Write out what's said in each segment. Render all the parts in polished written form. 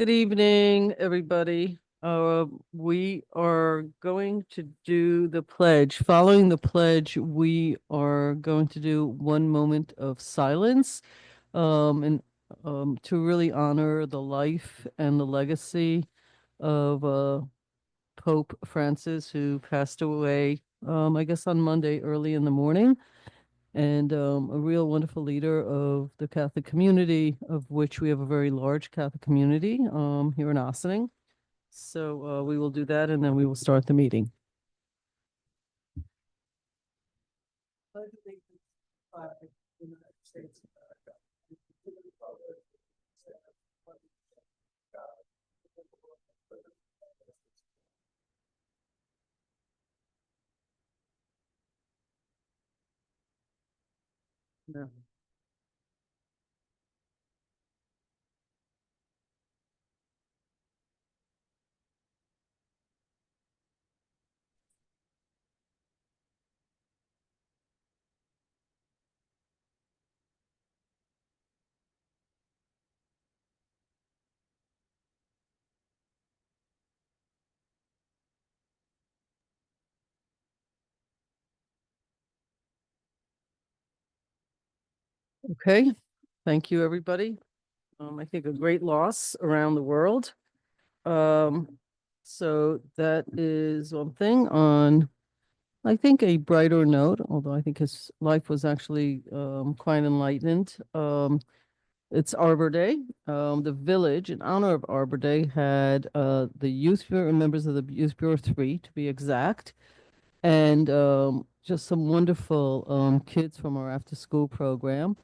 Good evening, everybody. We are going to do the pledge. Following the pledge, we are going to do one moment of silence, and to really honor the life and the legacy of Pope Francis, who passed away, I guess on Monday early in the morning, and a real wonderful leader of the Catholic community, of which we have a very large Catholic community here in Ossining. So we will do that, and then we will start the meeting. Yeah. Okay, thank you, everybody. I think a great loss around the world. Um, so that is one thing. On, I think, a brighter note, although I think his life was actually quite enlightened. It's Arbor Day. The village, in honor of Arbor Day, had the youth bureau, members of the Youth Bureau 3 to be exact, and just some wonderful kids from our after school program.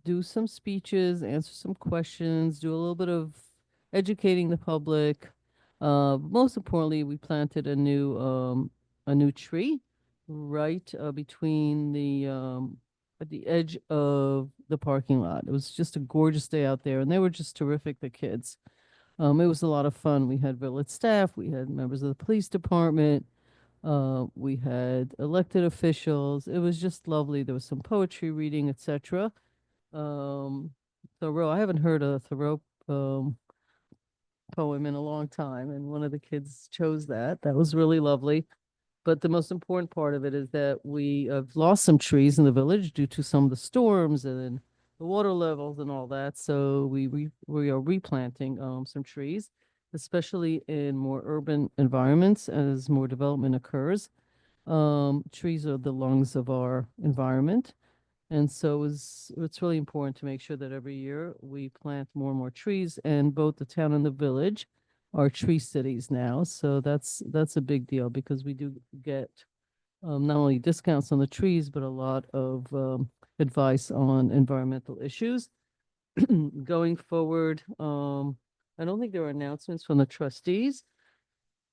Do some speeches, answer some questions, do a little bit of educating the public. Most importantly, we planted a new tree right between the at the edge of the parking lot. It was just a gorgeous day out there, and they were just terrific, the kids. It was a lot of fun. We had village staff, we had members of the police department, we had elected officials. It was just lovely. There was some poetry reading, etc. Um, Thoreau, I haven't heard a Thoreau poem in a long time, and one of the kids chose that. That was really lovely. But the most important part of it is that we have lost some trees in the village due to some of the storms and the water levels and all that. So we are replanting some trees, especially in more urban environments as more development occurs. Trees are the lungs of our environment. And so it's really important to make sure that every year we plant more and more trees, and both the town and the village are tree cities now. So that's a big deal because we do get not only discounts on the trees, but a lot of advice on environmental issues. Going forward, I don't think there are announcements from the trustees.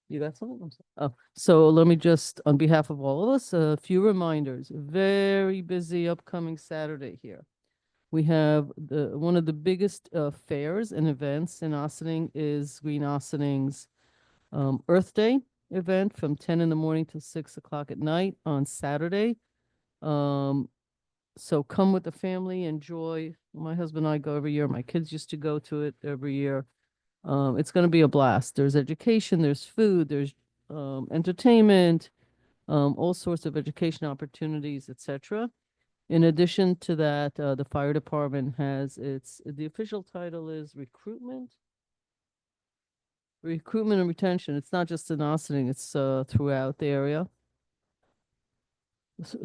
You got something? I'm sorry. Oh, so let me just, on behalf of all of us, a few reminders. Very busy upcoming Saturday here. We have one of the biggest fairs and events in Ossining is Green Ossining's Earth Day event from 10 in the morning till 6 o'clock at night on Saturday. Um, so come with the family, enjoy. My husband and I go every year. My kids used to go to it every year. It's going to be a blast. There's education, there's food, there's entertainment, all sorts of education opportunities, etc. In addition to that, the fire department has the official title is recruitment and retention. It's not just in Ossining, it's throughout the area.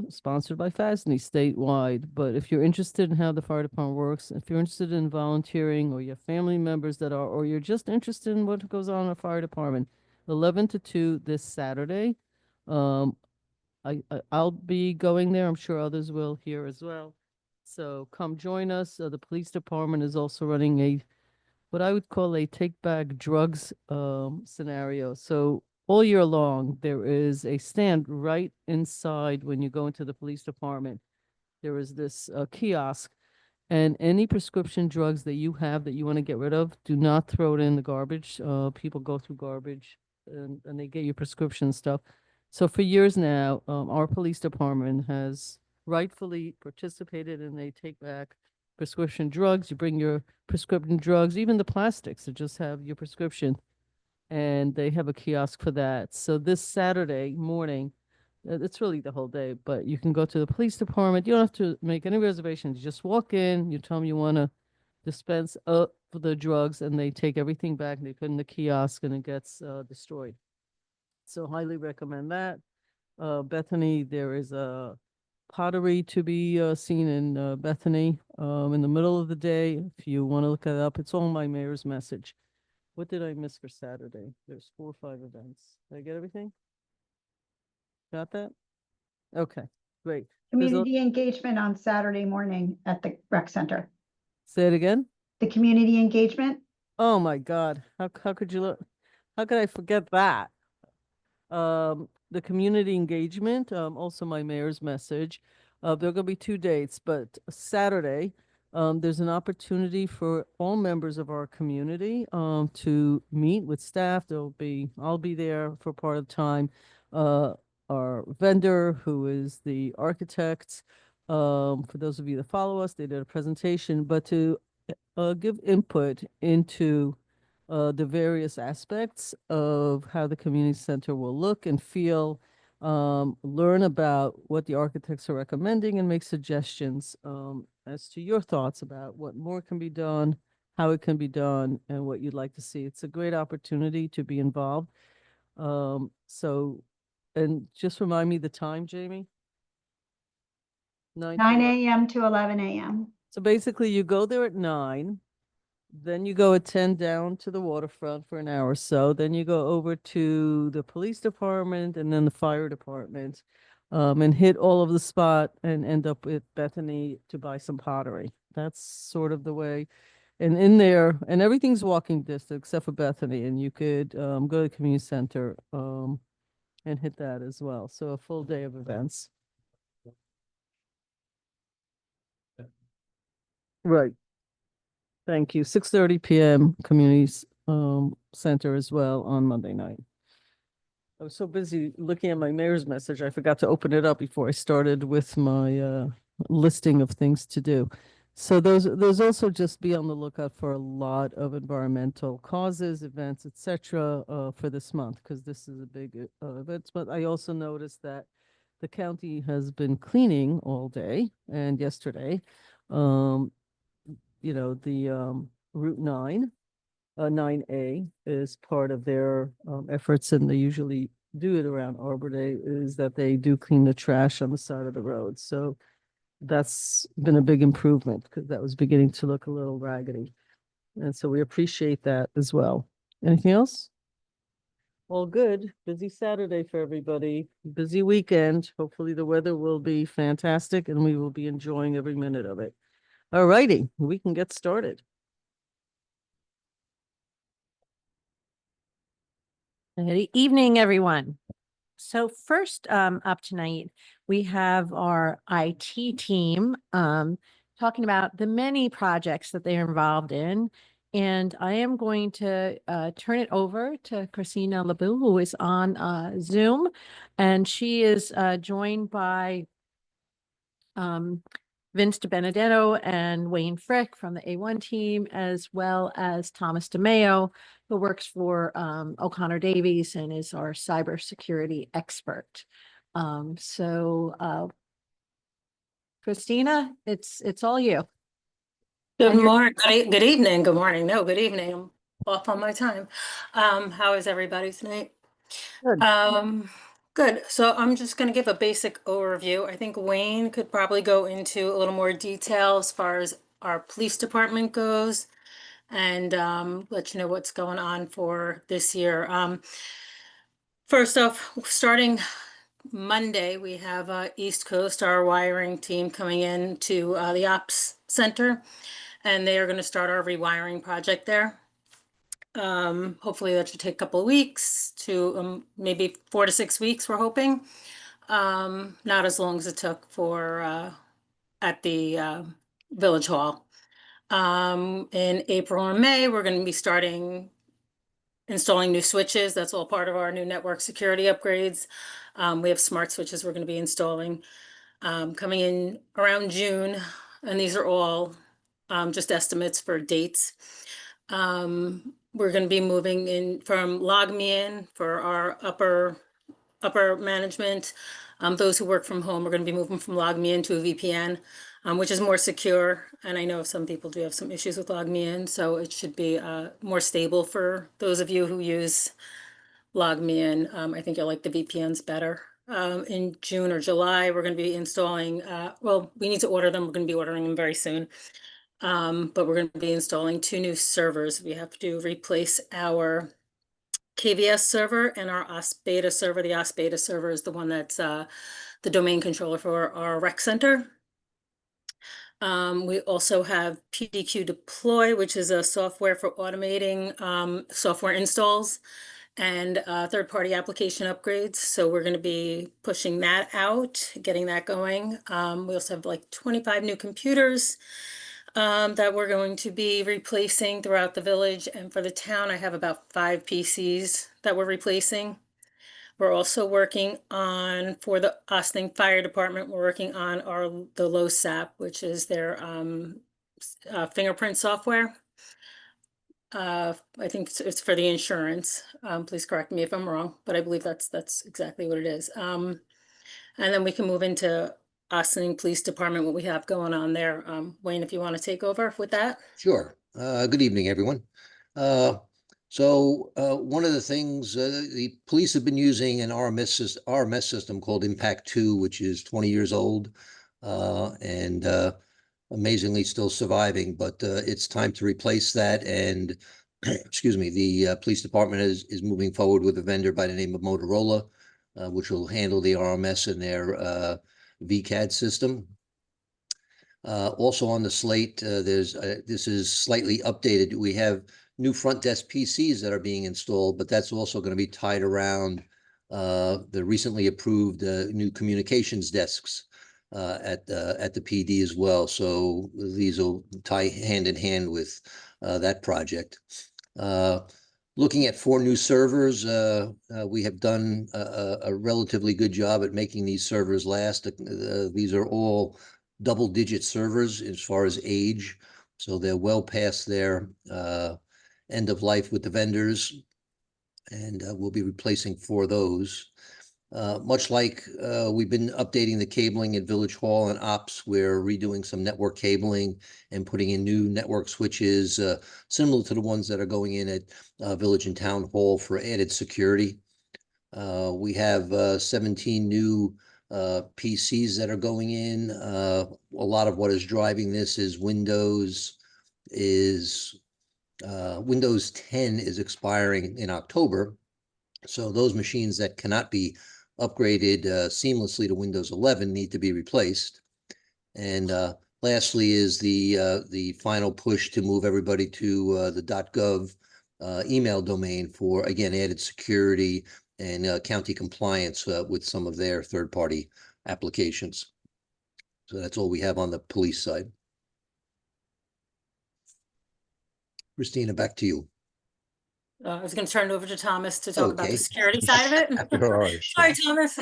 Sponsored by FASNY statewide. But if you're interested in how the fire department works, if you're interested in volunteering, or you have family members that are, or you're just interested in what goes on in the fire department, 11 to 2 this Saturday. Um, I'll be going there. I'm sure others will here as well. So come join us. The police department is also running what I would call a take back drugs scenario. So all year long, there is a stand right inside when you go into the police department. There is this kiosk, and any prescription drugs that you have that you want to get rid of, do not throw it in the garbage. People go through garbage, and they get your prescription stuff. So for years now, our police department has rightfully participated in a take back prescription drugs. You bring your prescription drugs, even the plastics, to just have your prescription. And they have a kiosk for that. So this Saturday morning, it's really the whole day, but you can go to the police department. You don't have to make any reservations. You just walk in, you tell them you want to dispense the drugs, and they take everything back and they put in the kiosk and it gets destroyed. So highly recommend that. Bethany, there is a pottery to be seen in Bethany in the middle of the day. If you want to look it up, it's on my mayor's message. What did I miss for Saturday? There's 4 or 5 events. Did I get everything? Got that? Okay, great. Community engagement on Saturday morning at the rec center. Say it again. The community engagement. Oh my God. How could you look? How could I forget that? The community engagement, also my mayor's message. There are going to be 2 dates, but Saturday, there's an opportunity for all members of our community to meet with staff. I'll be there for part of the time. Our vendor, who is the architect, for those of you that follow us, they did a presentation, but to give input into the various aspects of how the community center will look and feel, learn about what the architects are recommending, and make suggestions as to your thoughts about what more can be done, how it can be done, and what you'd like to see. It's a great opportunity to be involved. And just remind me the time, Jamie? 9 a.m. to 11 a.m. So basically, you go there at 9. Then you go at 10 down to the waterfront for an hour or so. Then you go over to the police department and then the fire department, and hit all of the spot and end up with Bethany to buy some pottery. That's sort of the way. And in there, and everything's walking distance except for Bethany, and you could go to the community center and hit that as well. So a full day of events. Right. Thank you. 6:30 p.m. community center as well on Monday night. I was so busy looking at my mayor's message, I forgot to open it up before I started with my listing of things to do. So those also just be on the lookout for a lot of environmental causes, events, etc. For this month, because this is a big event. But I also noticed that the county has been cleaning all day and yesterday. The Route 9, 9A is part of their efforts, and they usually do it around Arbor Day, is that they do clean the trash on the side of the road. So that's been a big improvement because that was beginning to look a little raggedy. And so we appreciate that as well. Anything else? All good. Busy Saturday for everybody. Busy weekend. Hopefully the weather will be fantastic and we will be enjoying every minute of it. All righty, we can get started. Good evening, everyone. So first up tonight, we have our IT team talking about the many projects that they're involved in. And I am going to turn it over to Christina LeBou, who is on Zoom. And she is joined by Vince DiBenedetto and Wayne Frick from the A1 team, as well as Thomas DeMeo, who works for O'Connor Davies and is our cybersecurity expert. Christina, it's all you. Good morning, good evening, good morning. No, good evening. I'm off on my time. How is everybody tonight? Good. Good. So I'm just going to give a basic overview. I think Wayne could probably go into a little more detail as far as our police department goes and let you know what's going on for this year. First off, starting Monday, we have East Coast, our wiring team, coming in to the ops center, and they are going to start our rewiring project there. Hopefully that should take a couple of weeks to maybe 4 to 6 weeks, we're hoping. Not as long as it took for at the Village Hall. In April or May, we're going to be starting installing new switches. That's all part of our new network security upgrades. We have smart switches we're going to be installing coming in around June, and these are all just estimates for dates. We're going to be moving in from LogMeIn for our upper management. Those who work from home are going to be moving from LogMeIn to a VPN, which is more secure. And I know some people do have some issues with LogMeIn, so it should be more stable for those of you who use LogMeIn. I think you'll like the VPNs better. In June or July, we're going to be installing, well, we need to order them. We're going to be ordering them very soon. But we're going to be installing 2 new servers. We have to replace our KVS server and our OS beta server. The OS beta server is the one that's the domain controller for our rec center. We also have PDQ Deploy, which is a software for automating software installs and third-party application upgrades. So we're going to be pushing that out, getting that going. We also have like 25 new computers that we're going to be replacing throughout the village. And for the town, I have about 5 PCs that we're replacing. We're also working on, for the Austin Fire Department, we're working on the LoSAP, which is their fingerprint software. I think it's for the insurance. Please correct me if I'm wrong, but I believe that's exactly what it is. And then we can move into Austin Police Department, what we have going on there. Wayne, if you want to take over with that. Sure. Good evening, everyone. One of the things the police have been using an RMS system called Impact 2, which is 20 years old and amazingly still surviving, but it's time to replace that. And excuse me, the police department is moving forward with a vendor by the name of Motorola, which will handle the RMS in their VCAD system. Also on the slate, this is slightly updated. We have new front desk PCs that are being installed, but that's also going to be tied around the recently approved new communications desks at the PD as well. So these will tie hand in hand with that project. Looking at 4 new servers, we have done a relatively good job at making these servers last. These are all double-digit servers as far as age, so they're well past their end of life with the vendors, and we'll be replacing 4 of those. Much like we've been updating the cabling at Village Hall and Ops, we're redoing some network cabling and putting in new network switches similar to the ones that are going in at Village and Town Hall for added security. We have 17 new PCs that are going in. A lot of what is driving this is Windows 10 is expiring in October. So those machines that cannot be upgraded seamlessly to Windows 11 need to be replaced. And lastly is the final push to move everybody to the .gov email domain for, again, added security and county compliance with some of their third-party applications. So that's all we have on the police side. Christina, back to you. I was going to turn it over to Thomas to talk about Okay. the security side of it. All right, sure. Sorry, Thomas.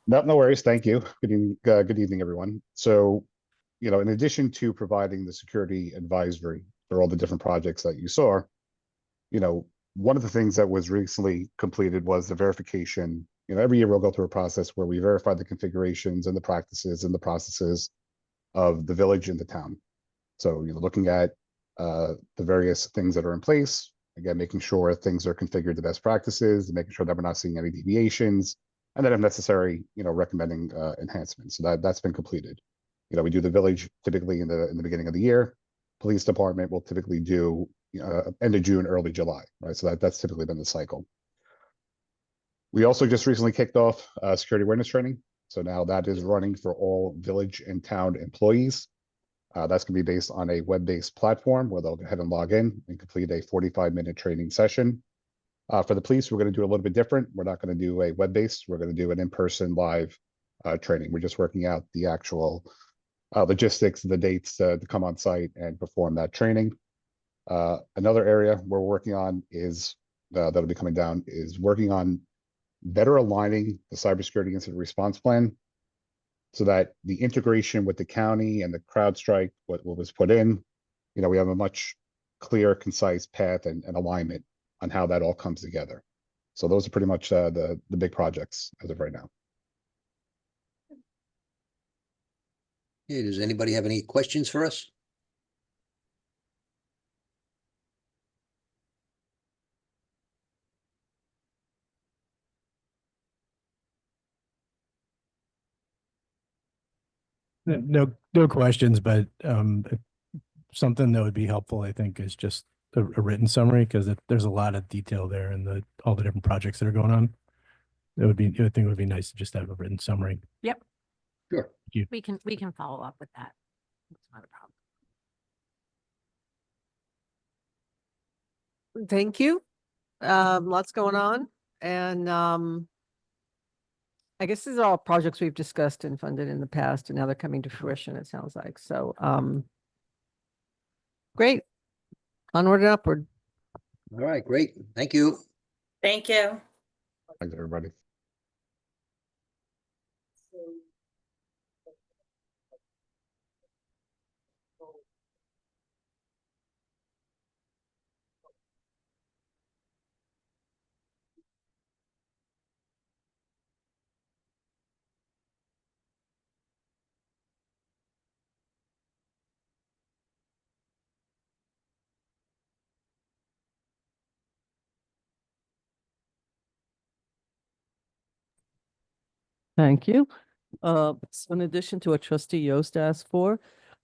No worries. Thank you. Good evening, everyone. So, in addition to providing the security advisory for all the different projects that you saw, one of the things that was recently completed was the verification. Every year we'll go through a process where we verify the configurations and the practices and the processes of the village and the town. So, looking at the various things that are in place, again, making sure things are configured to best practices, and making sure that we're not seeing any deviations, and then if necessary, recommending enhancements. So that's been completed. We do the village typically in the beginning of the year. Police department will typically do end of June, early July, right? So that's typically been the cycle. We also just recently kicked off security awareness training. So now that is running for all village and town employees. That's going to be based on a web-based platform where they'll go ahead and log in and complete a 45-minute training session. For the police, we're going to do a little bit different. We're not going to do a web-based. We're going to do an in-person live training. We're just working out the actual logistics, the dates to come on site and perform that training. Another area we're working on is that'll be coming down is working on better aligning the cybersecurity incident response plan so that the integration with the county and the CrowdStrike, what was put in, we have a much clear, concise path and alignment on how that all comes together. So those are pretty much the big projects as of right now. Okay, does anybody have any questions for us? No questions, but something that would be helpful, I think, is just a written summary, because there's a lot of detail there in all the different projects that are going on. I think it would be nice to just have a written summary. Yep, Sure. we can follow up with that. It's not a problem. Thank you. Lots going on. And I guess these are all projects we've discussed and funded in the past, and now they're coming to fruition, it sounds like. So great. Onward and upward. All right, great. Thank you. Thank you. Thanks, everybody. Thank you. So in addition to what trustee Yost asked for,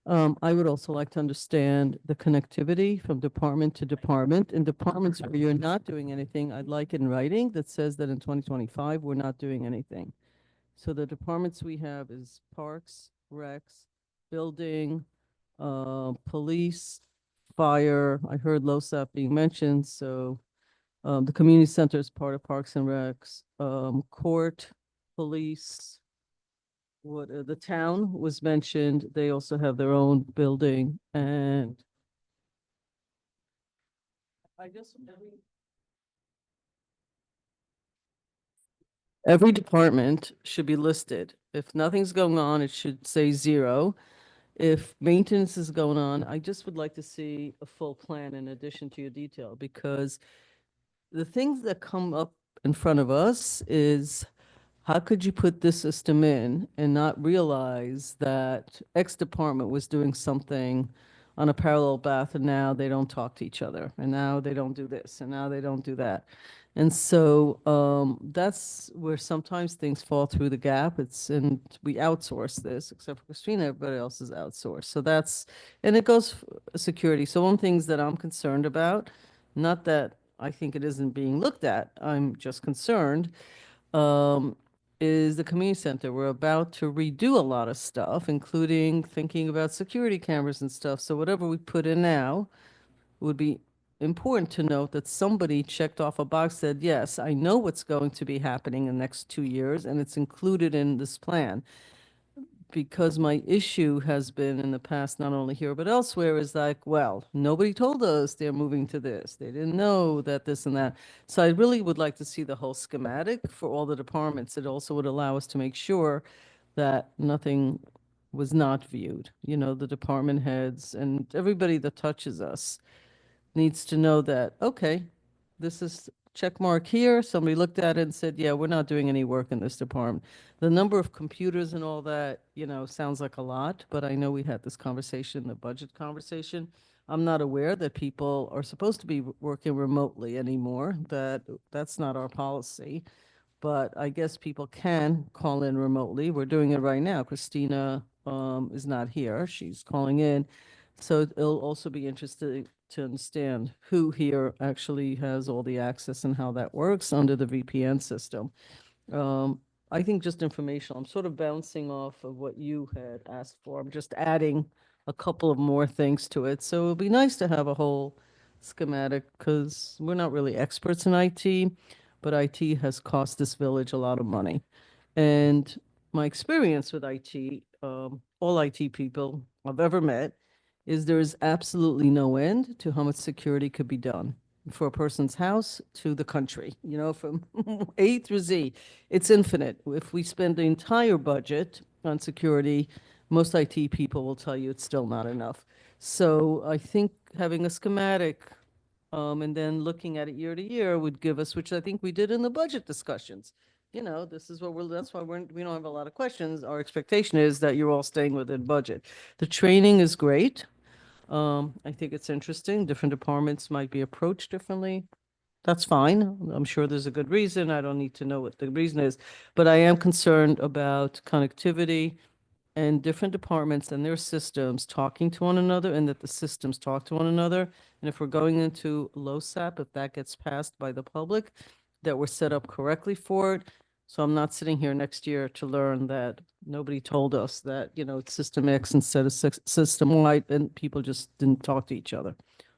I would also like to understand the connectivity from department to department. In departments where you're not doing anything, I'd like in writing that says that in 2025, we're not doing anything. So the departments we have is parks, recs, building, police, fire. I heard LoSAP being mentioned, so the community center is part of Parks and Recs, court, police. What the town was mentioned, they also have their own building, and I guess every department should be listed. If nothing's going on, it should say 0. If maintenance is going on, I just would like to see a full plan in addition to your detail, because the things that come up in front of us is, how could you put this system in and not realize that X department was doing something on a parallel path, and now they don't talk to each other, and now they don't do this, and now they don't do that. And so that's where sometimes things fall through the gap. And we outsource this, except for Christina, everybody else is outsourced. So and it goes security. So one of the things that I'm concerned about, not that I think it isn't being looked at, I'm just concerned, is the community center. We're about to redo a lot of stuff, including thinking about security cameras and stuff. So whatever we put in now, it would be important to note that somebody checked off a box, said, yes, I know what's going to be happening in the next 2 years, and it's included in this plan. Because my issue has been in the past, not only here, but elsewhere, is like, well, nobody told us they're moving to this. They didn't know that this and that. So I really would like to see the whole schematic for all the departments. It also would allow us to make sure that nothing was not viewed. The department heads and everybody that touches us needs to know that, okay, this is check mark here. Somebody looked at it and said, yeah, we're not doing any work in this department. The number of computers and all that, sounds like a lot, but I know we had this conversation, the budget conversation. I'm not aware that people are supposed to be working remotely anymore. That's not our policy. But I guess people can call in remotely. We're doing it right now. Christina is not here. She's calling in. So it'll also be interesting to understand who here actually has all the access and how that works under the VPN system. I think just informational. I'm sort of bouncing off of what you had asked for. I'm just adding a couple of more things to it. So it'd be nice to have a whole schematic, because we're not really experts in IT, but IT has cost this village a lot of money. And my experience with IT, all IT people I've ever met, is there's absolutely no end to how much security could be done for a person's house to the country, from A through Z. It's infinite. If we spend the entire budget on security, most IT people will tell you it's still not enough. So I think having a schematic, and then looking at it year to year would give us, which I think we did in the budget discussions. You know, this is what that's why we don't have a lot of questions. Our expectation is that you're all staying within budget. The training is great. I think it's interesting. Different departments might be approached differently. That's fine. I'm sure there's a good reason. I don't need to know what the reason is, but I am concerned about connectivity and different departments and their systems talking to one another, and that the systems talk to one another. And if we're going into LoSAP, if that gets passed by the public, that we're set up correctly for it. So I'm not sitting here next year to learn that nobody told us that, you know, it's System X instead of System Y, and people just didn't talk to each other.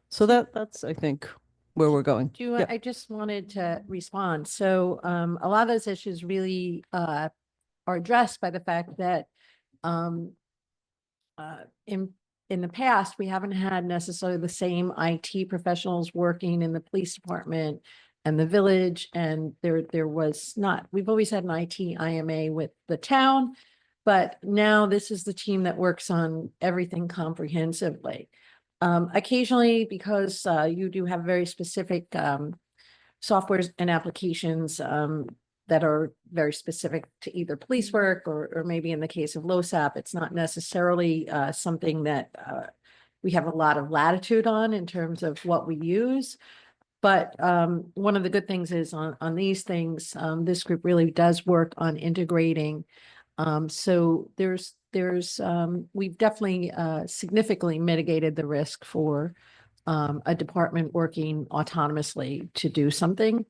So that's, I think, where we're going. Do you, Yeah. I just wanted to respond. So a lot of those issues really are addressed by the fact that um, in the past, we haven't had necessarily the same IT professionals working in the police department and the village, and there was not. We've always had an IT IMA with the town, but now this is the team that works on everything comprehensively. Occasionally, because you do have very specific softwares and applications that are very specific to either police work or maybe in the case of LoSAP, it's not necessarily something that we have a lot of latitude on in terms of what we use. But one of the good things is on these things, this group really does work on integrating. So we've definitely significantly mitigated the risk for a department working autonomously to do something.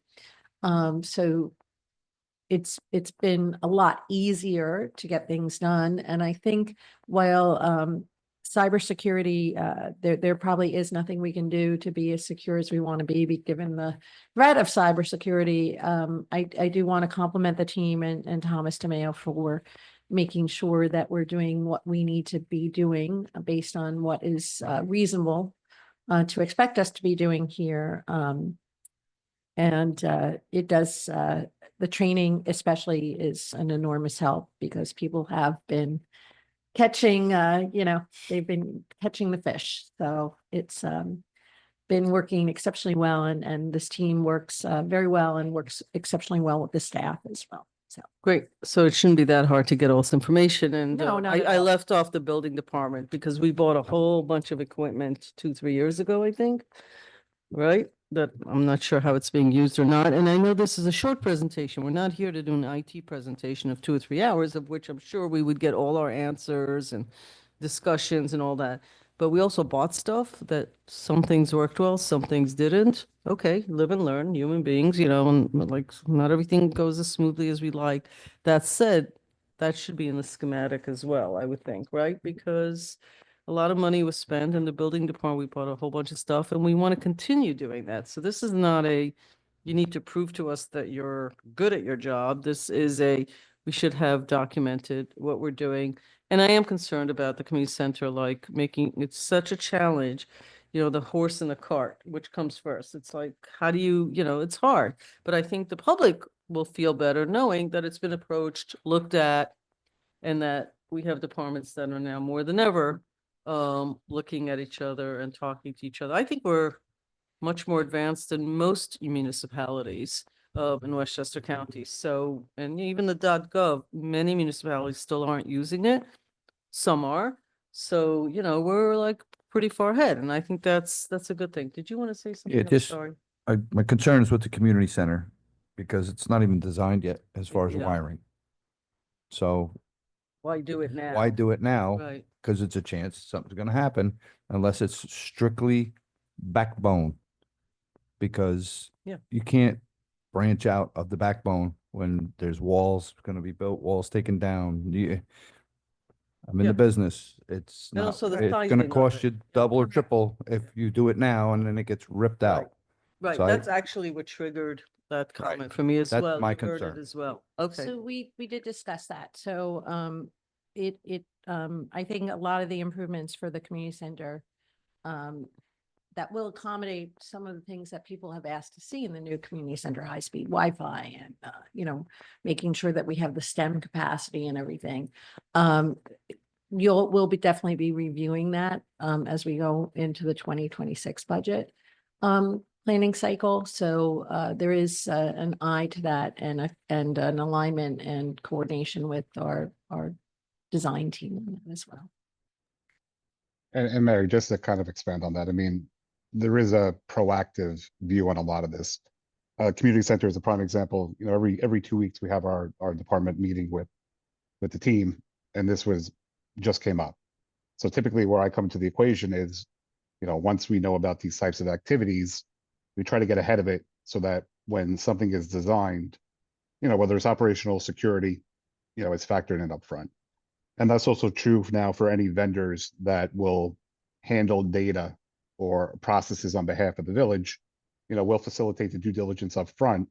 So it's been a lot easier to get things done. And I think while cybersecurity, there probably is nothing we can do to be as secure as we want to be given the threat of cybersecurity. I do want to compliment the team and Thomas DeMeo for making sure that we're doing what we need to be doing based on what is reasonable to expect us to be doing here. And it does, the training especially is an enormous help because people have been catching, they've been catching the fish. So it's been working exceptionally well, and this team works very well and works exceptionally well with the staff as well. So Great. So it shouldn't be that hard to get all this information. And No, not I, at I all. left off the building department because we bought a whole bunch of equipment 2-3 years ago, I think. Right? That I'm not sure how it's being used or not. And I know this is a short presentation. We're not here to do an IT presentation of 2 or 3 hours, of which I'm sure we would get all our answers and discussions and all that. But we also bought stuff that some things worked well, some things didn't. Okay, live and learn, human beings, you know, and like not everything goes as smoothly as we like. That said, that should be in the schematic as well, I would think, right? Because a lot of money was spent in the building department. We bought a whole bunch of stuff and we want to continue doing that. So this is not you need to prove to us that you're good at your job. This is we should have documented what we're doing. And I am concerned about the community center, like making, it's such a challenge, you know, the horse and the cart, which comes first. It's like, how do you, it's hard. But I think the public will feel better knowing that it's been approached, looked at, and that we have departments that are now more than ever looking at each other and talking to each other. I think we're much more advanced than most municipalities in Westchester County. So, and even the .gov, many municipalities still aren't using it. Some are. So, we're like pretty far ahead. And I think that's a good thing. Did you want to say something? Yeah, else? just, Sorry. my concern is with the community center because it's not even designed yet as far as Yeah. wiring. So Why do it now? why do it now? Right. Because it's a chance something's gonna happen unless it's strictly backbone. Because Yeah. you can't branch out of the backbone when there's walls gonna be built, walls taken down. I'm in Yeah. the business. It's And not, also the it's sizing gonna of cost it. you double or triple if you do it now and then it gets ripped Right. out. Right, So that's actually what triggered that Right. comment for me as That's well. my You heard it concern. as well. Okay. So we did discuss that. So I think a lot of the improvements for the community center that will accommodate some of the things that people have asked to see in the new community center, high-speed Wi-Fi and, making sure that we have the STEM capacity and everything. we'll definitely be reviewing that as we go into the 2026 budget planning cycle. So there is an eye to that and an alignment and coordination with our design team on that as well. And Mary, just to kind of expand on that, I mean, there is a proactive view on a lot of this. Community center is a prime example. You know, every 2 weeks we have our department meeting with the team, and this just came up. So typically where I come to the equation is, you know, once we know about these types of activities, we try to get ahead of it so that when something is designed, you know, whether it's operational security, you know, it's factored in upfront. And that's also true now for any vendors that will handle data or processes on behalf of the village. You know, we'll facilitate the due diligence up front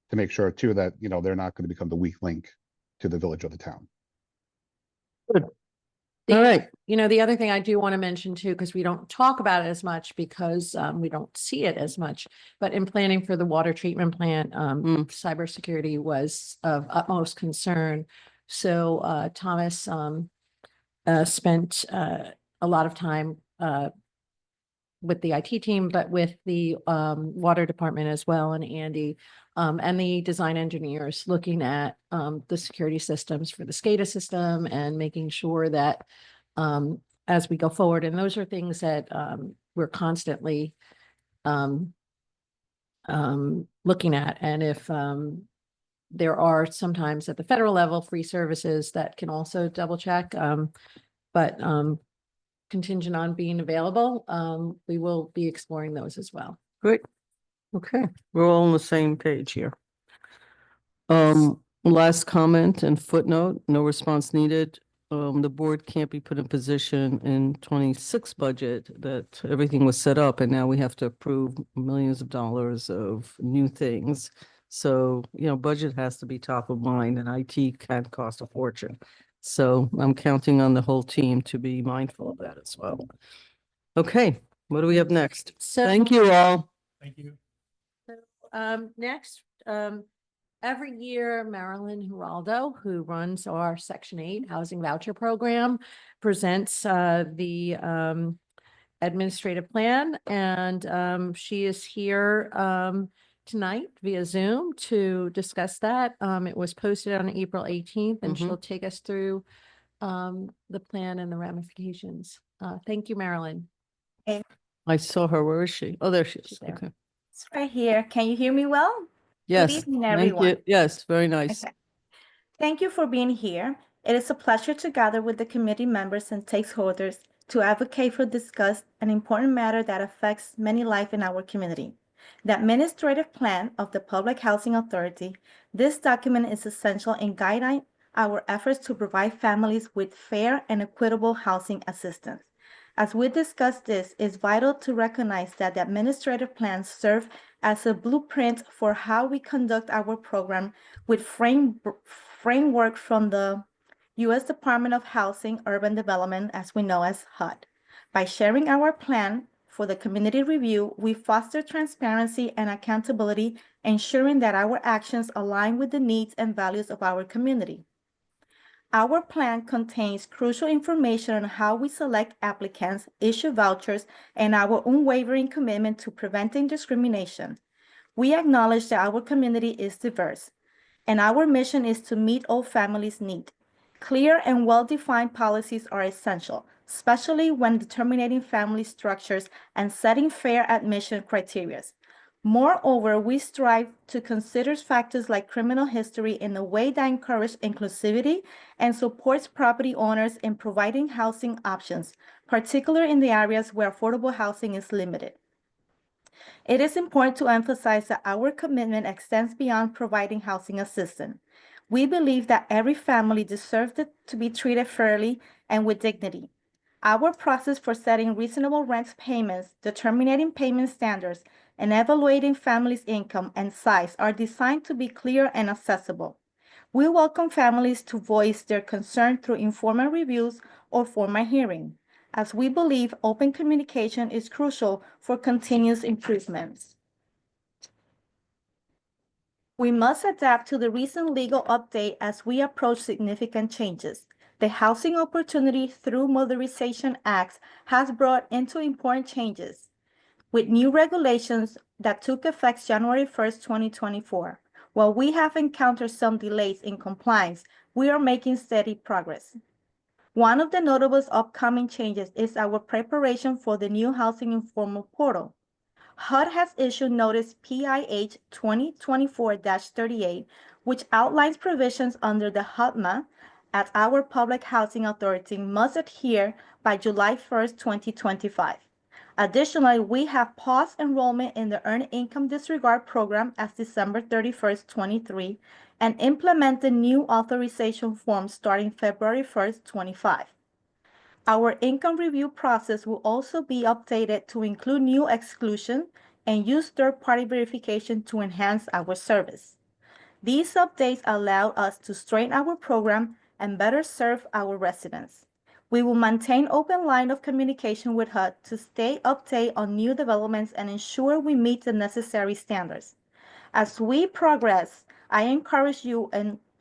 to make sure too that, you know, they're not going to become the weak link to the village or the town. All right. You know, the other thing I do want to mention too, because we don't talk about it as much because we don't see it as much, but in planning for the water treatment plant, cybersecurity was of utmost concern. So Thomas spent a lot of time with the IT team, but with the water department as well, and Andy and the design engineers looking at the security systems for the SCADA system and making sure that as we go forward, and those are things that we're constantly looking at. And if there are sometimes at the federal level free services that can also double check, but contingent on being available, we will be exploring those as well. Great. Okay, we're all on the same page here. Last comment and footnote, no response needed. The board can't be put in position in 26 budget that everything was set up and now we have to approve millions of dollars of new things. So, you know, budget has to be top of mind and IT can cost a fortune. So I'm counting on the whole team to be mindful of that as well. Okay, what do we have next? So Thank you all. Thank you. Next, every year, Marilyn Geraldo, who runs our Section 8 Housing Voucher Program, presents the administrative plan, and she is here tonight via Zoom to discuss that. It was posted on April 18th, and she'll take us through the plan and the ramifications. Thank you, Marilyn. I saw her. Where is she? Oh, there she is. She's there. Okay. It's right here. Can you hear me well? Yes. evening, Thank everyone. you. Yes, very nice. Okay. Thank you for being here. It is a pleasure to gather with the committee members and stakeholders to advocate for discuss an important matter that affects many lives in our community. The administrative plan of the Public Housing Authority. This document is essential in guiding our efforts to provide families with fair and equitable housing assistance. As we discuss this, it's vital to recognize that the administrative plans serve as a blueprint for how we conduct our program with framework from the U.S. Department of Housing Urban Development, as we know as HUD. By sharing our plan for the community review, we foster transparency and accountability, ensuring that our actions align with the needs and values of our community. Our plan contains crucial information on how we select applicants, issue vouchers, and our unwavering commitment to preventing discrimination. We acknowledge that our community is diverse, and our mission is to meet all families' needs. Clear and well-defined policies are essential, especially when determining family structures and setting fair admission criteria. Moreover, we strive to consider factors like criminal history in a way that encourages inclusivity and supports property owners in providing housing options, particularly in the areas where affordable housing is limited. It is important to emphasize that our commitment extends beyond providing housing assistance. We believe that every family deserves to be treated fairly and with dignity. Our process for setting reasonable rent payments, determining payment standards, and evaluating families' income and size are designed to be clear and accessible. We welcome families to voice their concern through informal reviews or formal hearing, as we believe open communication is crucial for continuous improvements. We must adapt to the recent legal update as we approach significant changes. The Housing Opportunity Through Modernization Act has brought into important changes with new regulations that took effect January 1st, 2024. While we have encountered some delays in compliance, we are making steady progress. One of the notable upcoming changes is our preparation for the new Housing Informal Portal. HUD has issued Notice PIH 2024-38, which outlines provisions under the HUDMA at our Public Housing Authority must adhere by July 1st, 2025. Additionally, we have paused enrollment in the Earned Income Disregard Program as December 31st, 23, and implemented new authorization forms starting February 1st, 25. Our income review process will also be updated to include new exclusion and use third-party verification to enhance our service. These updates allow us to strengthen our program and better serve our residents. We will maintain open line of communication with HUD to stay updated on new developments and ensure we meet the necessary standards. As we progress, I encourage you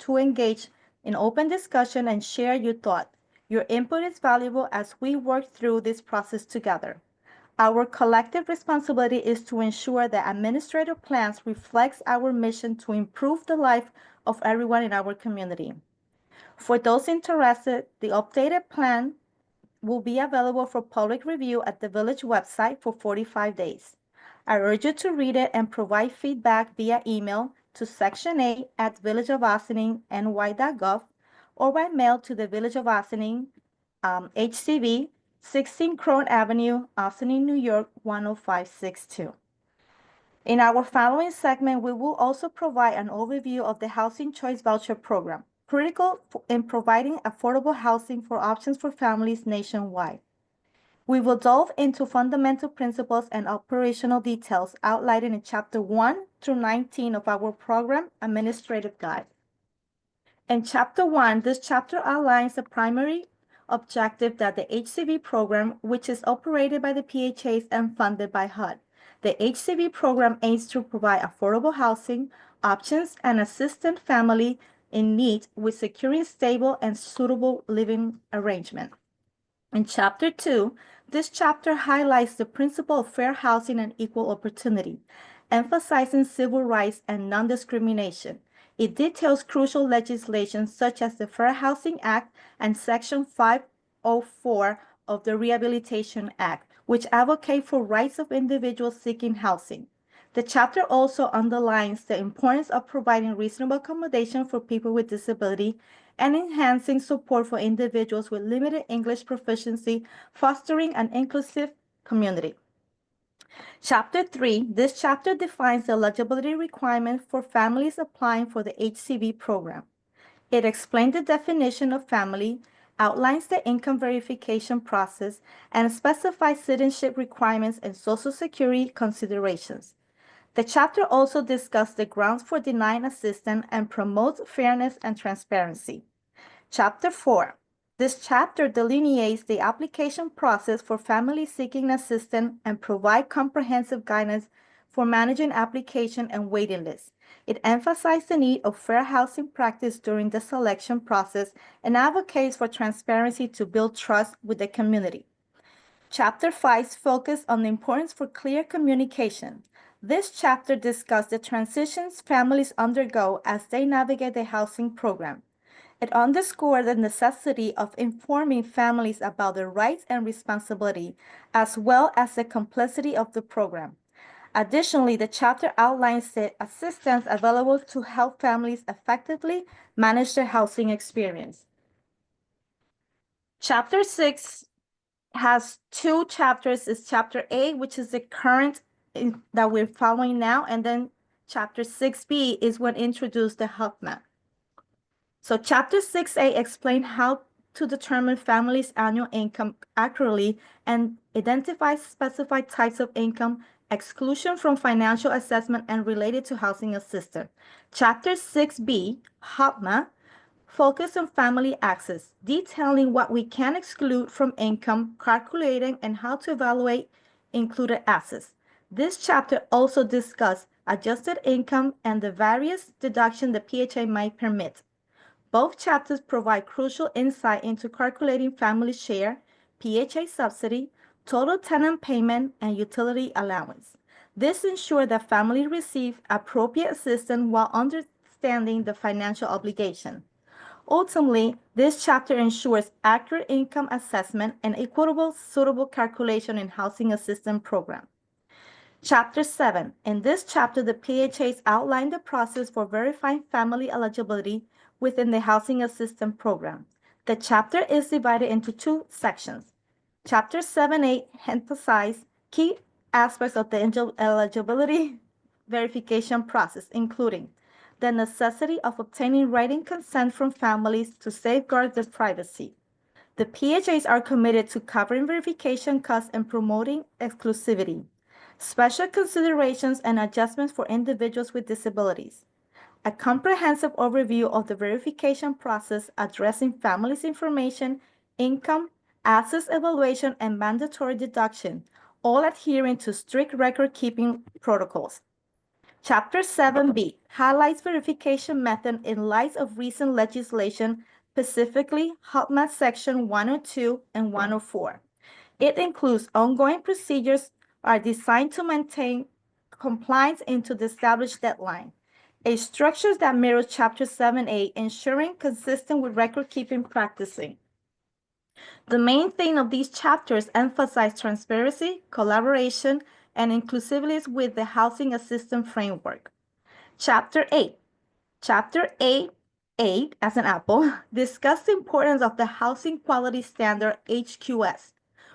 to engage in open discussion and share your thoughts. Your input is valuable as we work through this process together. Our collective responsibility is to ensure that administrative plans reflects our mission to improve the life of everyone in our community. For those interested, the updated plan will be available for public review at the village website for 45 days. I urge you to read it and provide feedback via email to Section A at villageofossining.ny.gov or by mail to the Village of Ossining, HCV, 16 Crone Avenue, Ossining, New York, 10562. In our following segment, we will also provide an overview of the Housing Choice Voucher Program, critical in providing affordable housing for options for families nationwide. We will delve into fundamental principles and operational details outlined in Chapter 1 through 19 of our program administrative guide. In Chapter 1, this chapter outlines the primary objective that the HCV program, which is operated by the PHAs and funded by HUD. The HCV program aims to provide affordable housing options and assist family in need with securing stable and suitable living arrangement. In Chapter 2, this chapter highlights the principle of fair housing and equal opportunity, emphasizing civil rights and non-discrimination. It details crucial legislation such as the Fair Housing Act and Section 504 of the Rehabilitation Act, which advocate for rights of individuals seeking housing. The chapter also underlines the importance of providing reasonable accommodation for people with disability and enhancing support for individuals with limited English proficiency, fostering an inclusive community. Chapter 3, this chapter defines the eligibility requirement for families applying for the HCV program. It explains the definition of family, outlines the income verification process, and specifies citizenship requirements and Social Security considerations. The chapter also discusses the grounds for denying assistance and promotes fairness and transparency. Chapter 4. This chapter delineates the application process for families seeking assistance and provides comprehensive guidance for managing application and waiting lists. It emphasizes the need of fair housing practice during the selection process and advocates for transparency to build trust with the community. Chapter 5 focuses on the importance for clear communication. This chapter discusses the transitions families undergo as they navigate the housing program. It underscores the necessity of informing families about their rights and responsibility, as well as the complexity of the program. Additionally, the chapter outlines the assistance available to help families effectively manage their housing experience. Chapter 6 has two chapters. It's Chapter 8, which is the current that we're following now, and then Chapter 6B is what introduced the health map. So Chapter 6A explains how to determine families' annual income accurately and identifies specified types of income, exclusion from financial assessment, and related to housing assistance. Chapter 6B, HOPMA, focus on family access, detailing what we can exclude from income, calculating, and how to evaluate included assets. This chapter also discusses adjusted income and the various deductions the PHA might permit. Both chapters provide crucial insight into calculating family share, PHA subsidy, total tenant payment, and utility allowance. This ensures that families receive appropriate assistance while understanding the financial obligation. Ultimately, this chapter ensures accurate income assessment and equitable, suitable calculation in housing assistance program. Chapter 7. In this chapter, the PHAs outline the process for verifying family eligibility within the housing assistance program. The chapter is divided into two sections. Chapter 7A emphasizes key aspects of the eligibility verification process, including the necessity of obtaining written consent from families to safeguard their privacy. The PHAs are committed to covering verification costs and promoting exclusivity. Special considerations and adjustments for individuals with disabilities. A comprehensive overview of the verification process addressing families' information, income, assets evaluation, and mandatory deduction, all adhering to strict record-keeping protocols. Chapter 7B highlights verification method in light of recent legislation, specifically HUTMA Section 102 and 104. It includes ongoing procedures are designed to maintain compliance into the established deadline. A structure that mirrors Chapter 7A, ensuring consistent with record-keeping practicing. The main theme of these chapters emphasize transparency, collaboration, and inclusivity with the housing assistance framework. Chapter 8. Chapter 8, as an apple, discuss the importance of the Housing Quality Standard HQS.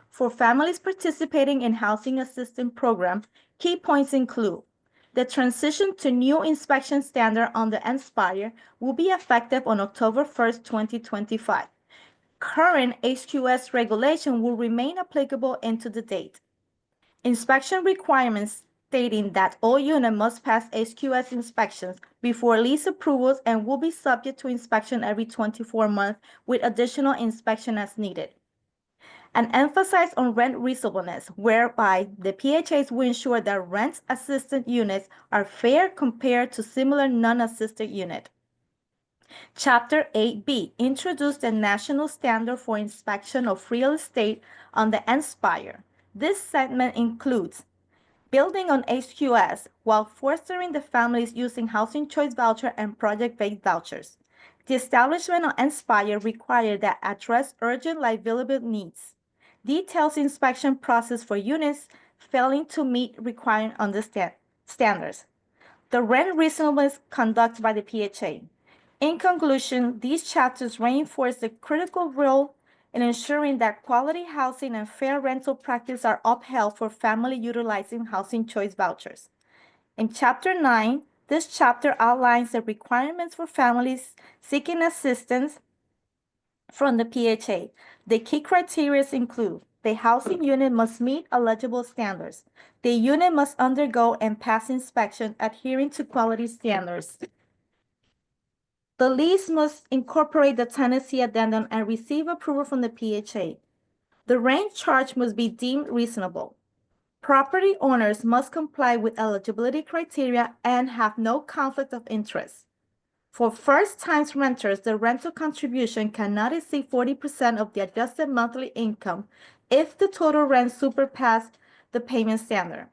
For families participating in housing assistance program, key points include the transition to new inspection standard on the Inspire will be effective on October 1st, 2025. Current HQS regulation will remain applicable into the date. Inspection requirements stating that all units must pass HQS inspections before lease approvals and will be subject to inspection every 24 months with additional inspection as needed. An emphasis on rent reasonableness, whereby the PHAs will ensure that rent-assisted units are fair compared to similar non-assisted units. Chapter 8B introduced the national standard for inspection of real estate on the Inspire. This segment includes building on HQS while fostering the families using Housing Choice Voucher and project-based vouchers. The establishment of Inspire required that address urgent liability needs. Details inspection process for units failing to meet required standards. The rent reasonableness conducted by the PHA. In conclusion, these chapters reinforce the critical role in ensuring that quality housing and fair rental practice are upheld for families utilizing Housing Choice Vouchers. In Chapter 9, this chapter outlines the requirements for families seeking assistance from the PHA. The key criteria include the housing unit must meet eligible standards. The unit must undergo and pass inspection adhering to quality standards. The lease must incorporate the tenancy addendum and receive approval from the PHA. The rent charge must be deemed reasonable. Property owners must comply with eligibility criteria and have no conflict of interest. For first-time renters, the rental contribution cannot exceed 40% of the adjusted monthly income if the total rent surpasses the payment standard.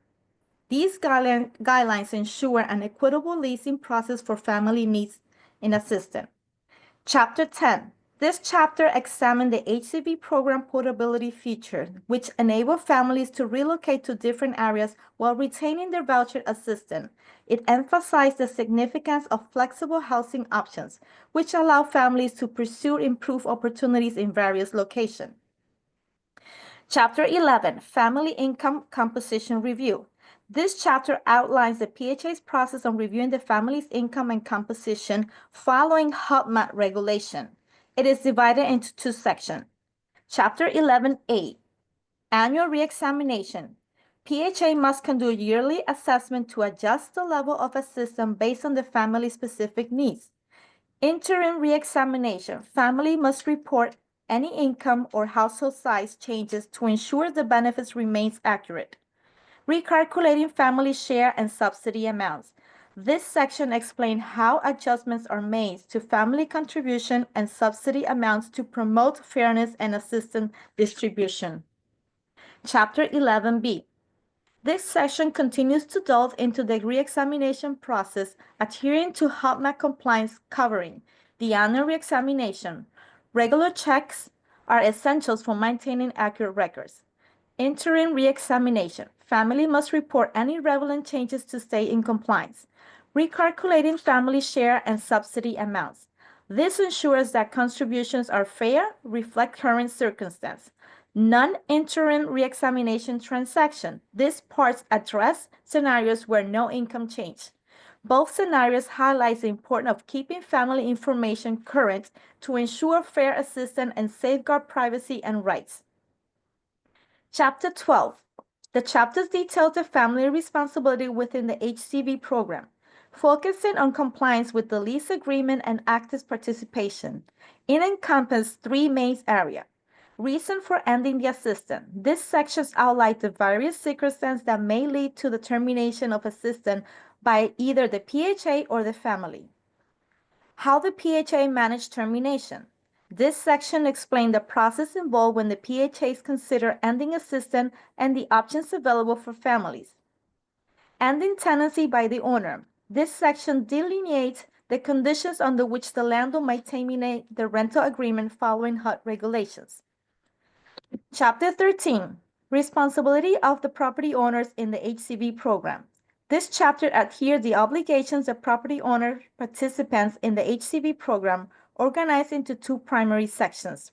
These guidelines ensure an equitable leasing process for family needs in assistance. Chapter 10. This chapter examines the HCV program portability feature, which enable families to relocate to different areas while retaining their voucher assistance. It emphasized the significance of flexible housing options, which allow families to pursue improved opportunities in various locations. Chapter 11, Family Income Composition Review. This chapter outlines the PHA's process on reviewing the family's income and composition following HUTMA regulation. It is divided into two sections. Chapter 11A, Annual Reexamination. PHA must conduct yearly assessment to adjust the level of assistance based on the family's specific needs. Interim reexamination. Family must report any income or household size changes to ensure the benefits remains accurate. Recalculating family share and subsidy amounts. This section explains how adjustments are made to family contribution and subsidy amounts to promote fairness and assistance distribution. Chapter 11B. This section continues to delve into the reexamination process, adhering to HOPMAC compliance, covering the annual reexamination. Regular checks are essentials for maintaining accurate records. Interim reexamination. Family must report any relevant changes to stay in compliance. Recalculating family share and subsidy amounts. This ensures that contributions are fair, reflect current circumstance. Non-interim reexamination transaction. These parts address scenarios where no income change. Both scenarios highlight the importance of keeping family information current to ensure fair assistance and safeguard privacy and rights. Chapter 12. The chapters detail the family responsibility within the HCV program, focusing on compliance with the lease agreement and active participation. It encompasses three main areas. Reason for ending the assistance. This section outlines the various circumstances that may lead to the termination of assistance by either the PHA or the family. How the PHA managed termination. This section explains the process involved when the PHAs consider ending assistance and the options available for families. Ending tenancy by the owner. This section delineates the conditions under which the landlord may terminate the rental agreement following HUD regulations. Chapter 13. Responsibility of the property owners in the HCV program. This chapter adheres the obligations of property owner participants in the HCV program, organized into two primary sections.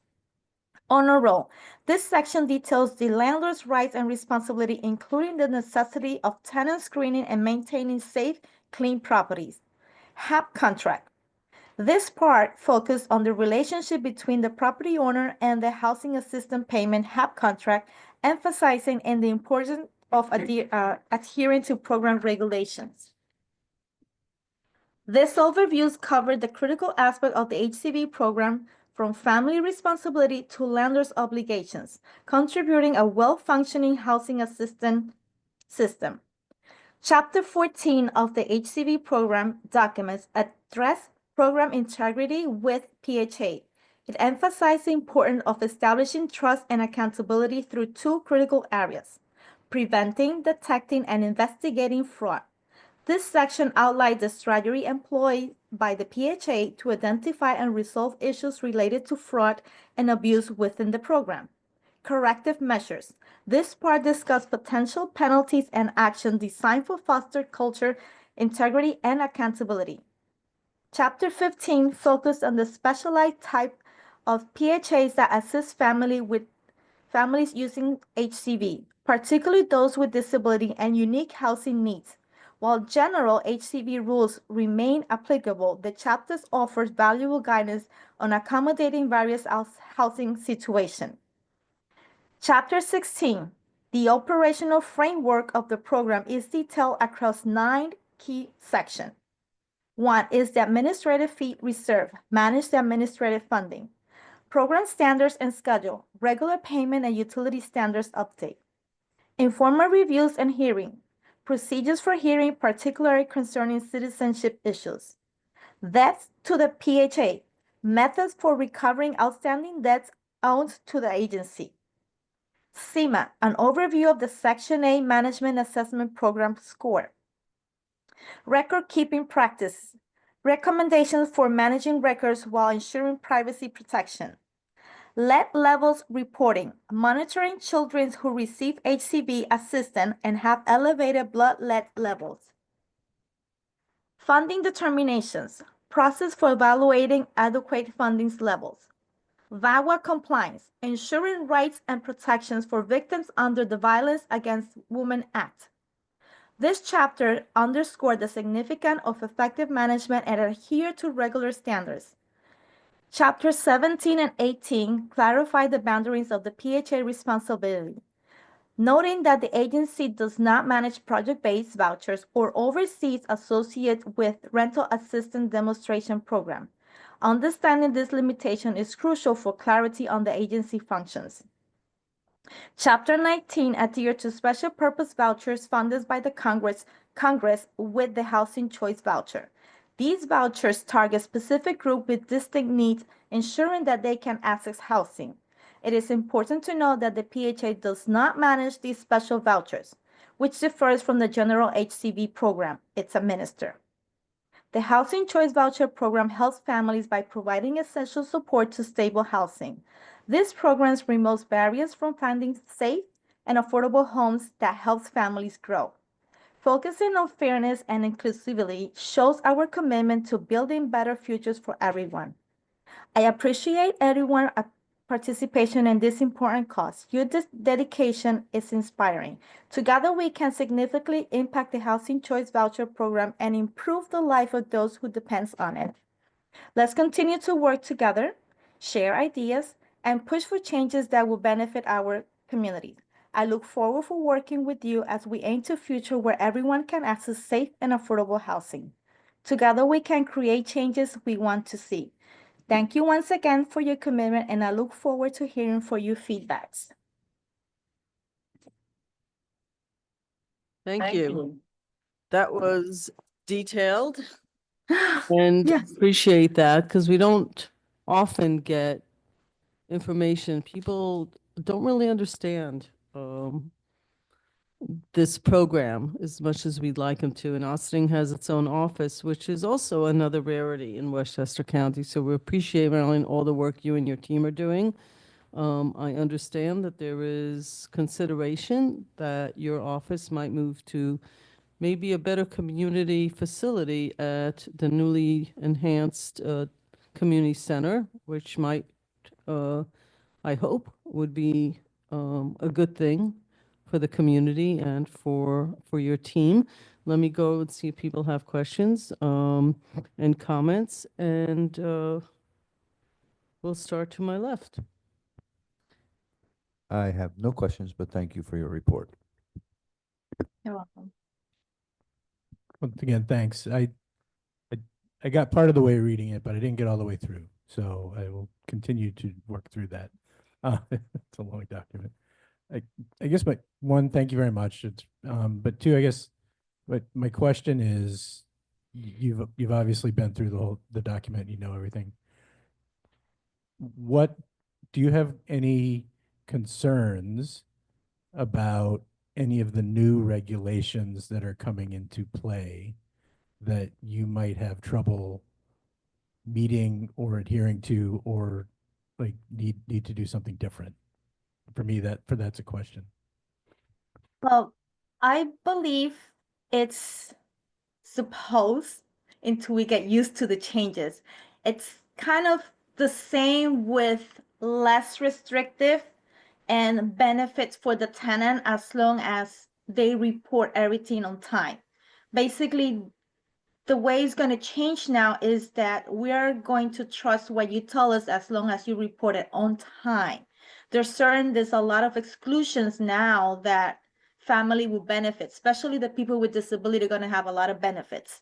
Honor roll. This section details the landlord's rights and responsibility, including the necessity of tenant screening and maintaining safe, clean properties. HAP contract. This part focuses on the relationship between the property owner and the housing assistance payment HAP contract, emphasizing in the importance of adhering to program regulations. This overview covers the critical aspect of the HCV program, from family responsibility to landlord's obligations, contributing a well-functioning housing assistance system. Chapter 14 of the HCV program documents address program integrity with PHA. It emphasizes the importance of establishing trust and accountability through two critical areas: preventing, detecting, and investigating fraud. This section outlines the strategy employed by the PHA to identify and resolve issues related to fraud and abuse within the program. Corrective measures. This part discusses potential penalties and actions designed to foster culture, integrity, and accountability. Chapter 15 focuses on the specialized type of PHAs that assist families using HCV, particularly those with disability and unique housing needs. While general HCV rules remain applicable, the chapters offers valuable guidance on accommodating various housing situations. Chapter 16. The operational framework of the program is detailed across 9 key sections. 1 is the administrative fee reserve, manage the administrative funding. Program standards and schedule, regular payment and utility standards update. Informal reviews and hearing, procedures for hearing, particularly concerning citizenship issues. Debts to the PHA, methods for recovering outstanding debts owed to the agency. CIMA, an overview of the Section 8 Management Assessment Program score. Record keeping practice, recommendations for managing records while ensuring privacy protection. Lead levels reporting, monitoring children who receive HCV assistance and have elevated blood lead levels. Funding determinations, process for evaluating adequate funding levels. VAWA compliance, ensuring rights and protections for victims under the Violence Against Women Act. This chapter underscored the significance of effective management and adhere to regular standards. Chapters 17 and 18 clarify the boundaries of the PHA responsibility, noting that the agency does not manage project-based vouchers or oversees associated with rental assistance demonstration program. Understanding this limitation is crucial for clarity on the agency functions. Chapter 19 adhere to special purpose vouchers funded by the Congress with the Housing Choice Voucher. These vouchers target specific groups with distinct needs, ensuring that they can access housing. It is important to note that the PHA does not manage these special vouchers, which differs from the general HCV program it's administered. The Housing Choice Voucher Program helps families by providing essential support to stable housing. This program removes barriers from finding safe and affordable homes that helps families grow. Focusing on fairness and inclusivity shows our commitment to building better futures for everyone. I appreciate everyone's participation in this important cause. Your dedication is inspiring. Together, we can significantly impact the Housing Choice Voucher Program and improve the life of those who depend on it. Let's continue to work together, share ideas, and push for changes that will benefit our community. I look forward for working with you as we aim to a future where everyone can access safe and affordable housing. Together, we can create changes we want to see. Thank you once again for your commitment, and I look forward to hearing from your feedbacks. Thank you. That was detailed and Yes. appreciate that because we don't often get information. People don't really understand this program as much as we'd like them to. And Austin has its own office, which is also another rarity in Westchester County. So we appreciate, Marilyn, all the work you and your team are doing. I understand that there is consideration that your office might move to maybe a better community facility at the newly enhanced community center, which might, I hope, would be a good thing for the community and for your team. Let me go and see if people have questions and comments, and we'll start to my left. I have no questions, but thank you for your report. You're welcome. Once again, thanks. I got part of the way reading it, but I didn't get all the way through. So I will continue to work through that. It's a long document. I guess thank you very much. It's but two, I guess my question is, you've obviously been through the document, you know everything. What do you have any concerns about any of the new regulations that are coming into play that you might have trouble meeting or adhering to, or like need to do something different? For me, that's a question. Well, I believe it's supposed until we get used to the changes. It's kind of the same with less restrictive and benefits for the tenant as long as they report everything on time. Basically, the way it's going to change now is that we are going to trust what you tell us as long as you report it on time. There's a lot of exclusions now that family will benefit, especially the people with disability are going to have a lot of benefits.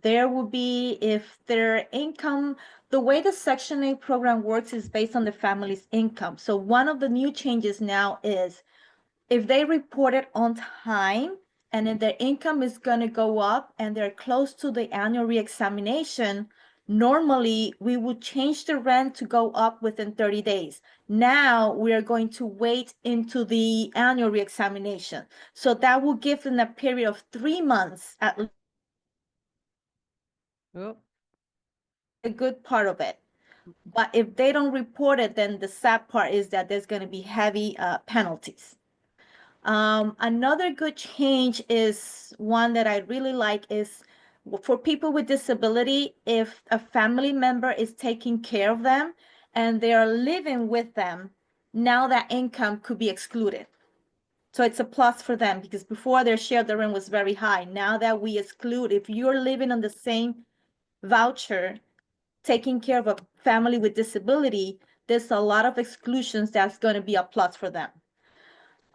There will be, if their income, the way the Section 8 program works is based on the family's income. So one of the new changes now is if they report it on time and if their income is going to go up and they're close to the annual reexamination, normally we would change the rent to go up within 30 days. Now we are going to wait into the annual reexamination. So that will give them a period of 3 months at least. Oh, A good part of it. But if they don't report it, then the sad part is that there's going to be heavy penalties. Another good change is one that I really like is for people with disability, if a family member is taking care of them and they are living with them, now that income could be excluded. So it's a plus for them because before their share of the rent was very high. Now that we exclude, if you're living on the same voucher, taking care of a family with disability, there's a lot of exclusions that's going to be a plus for them.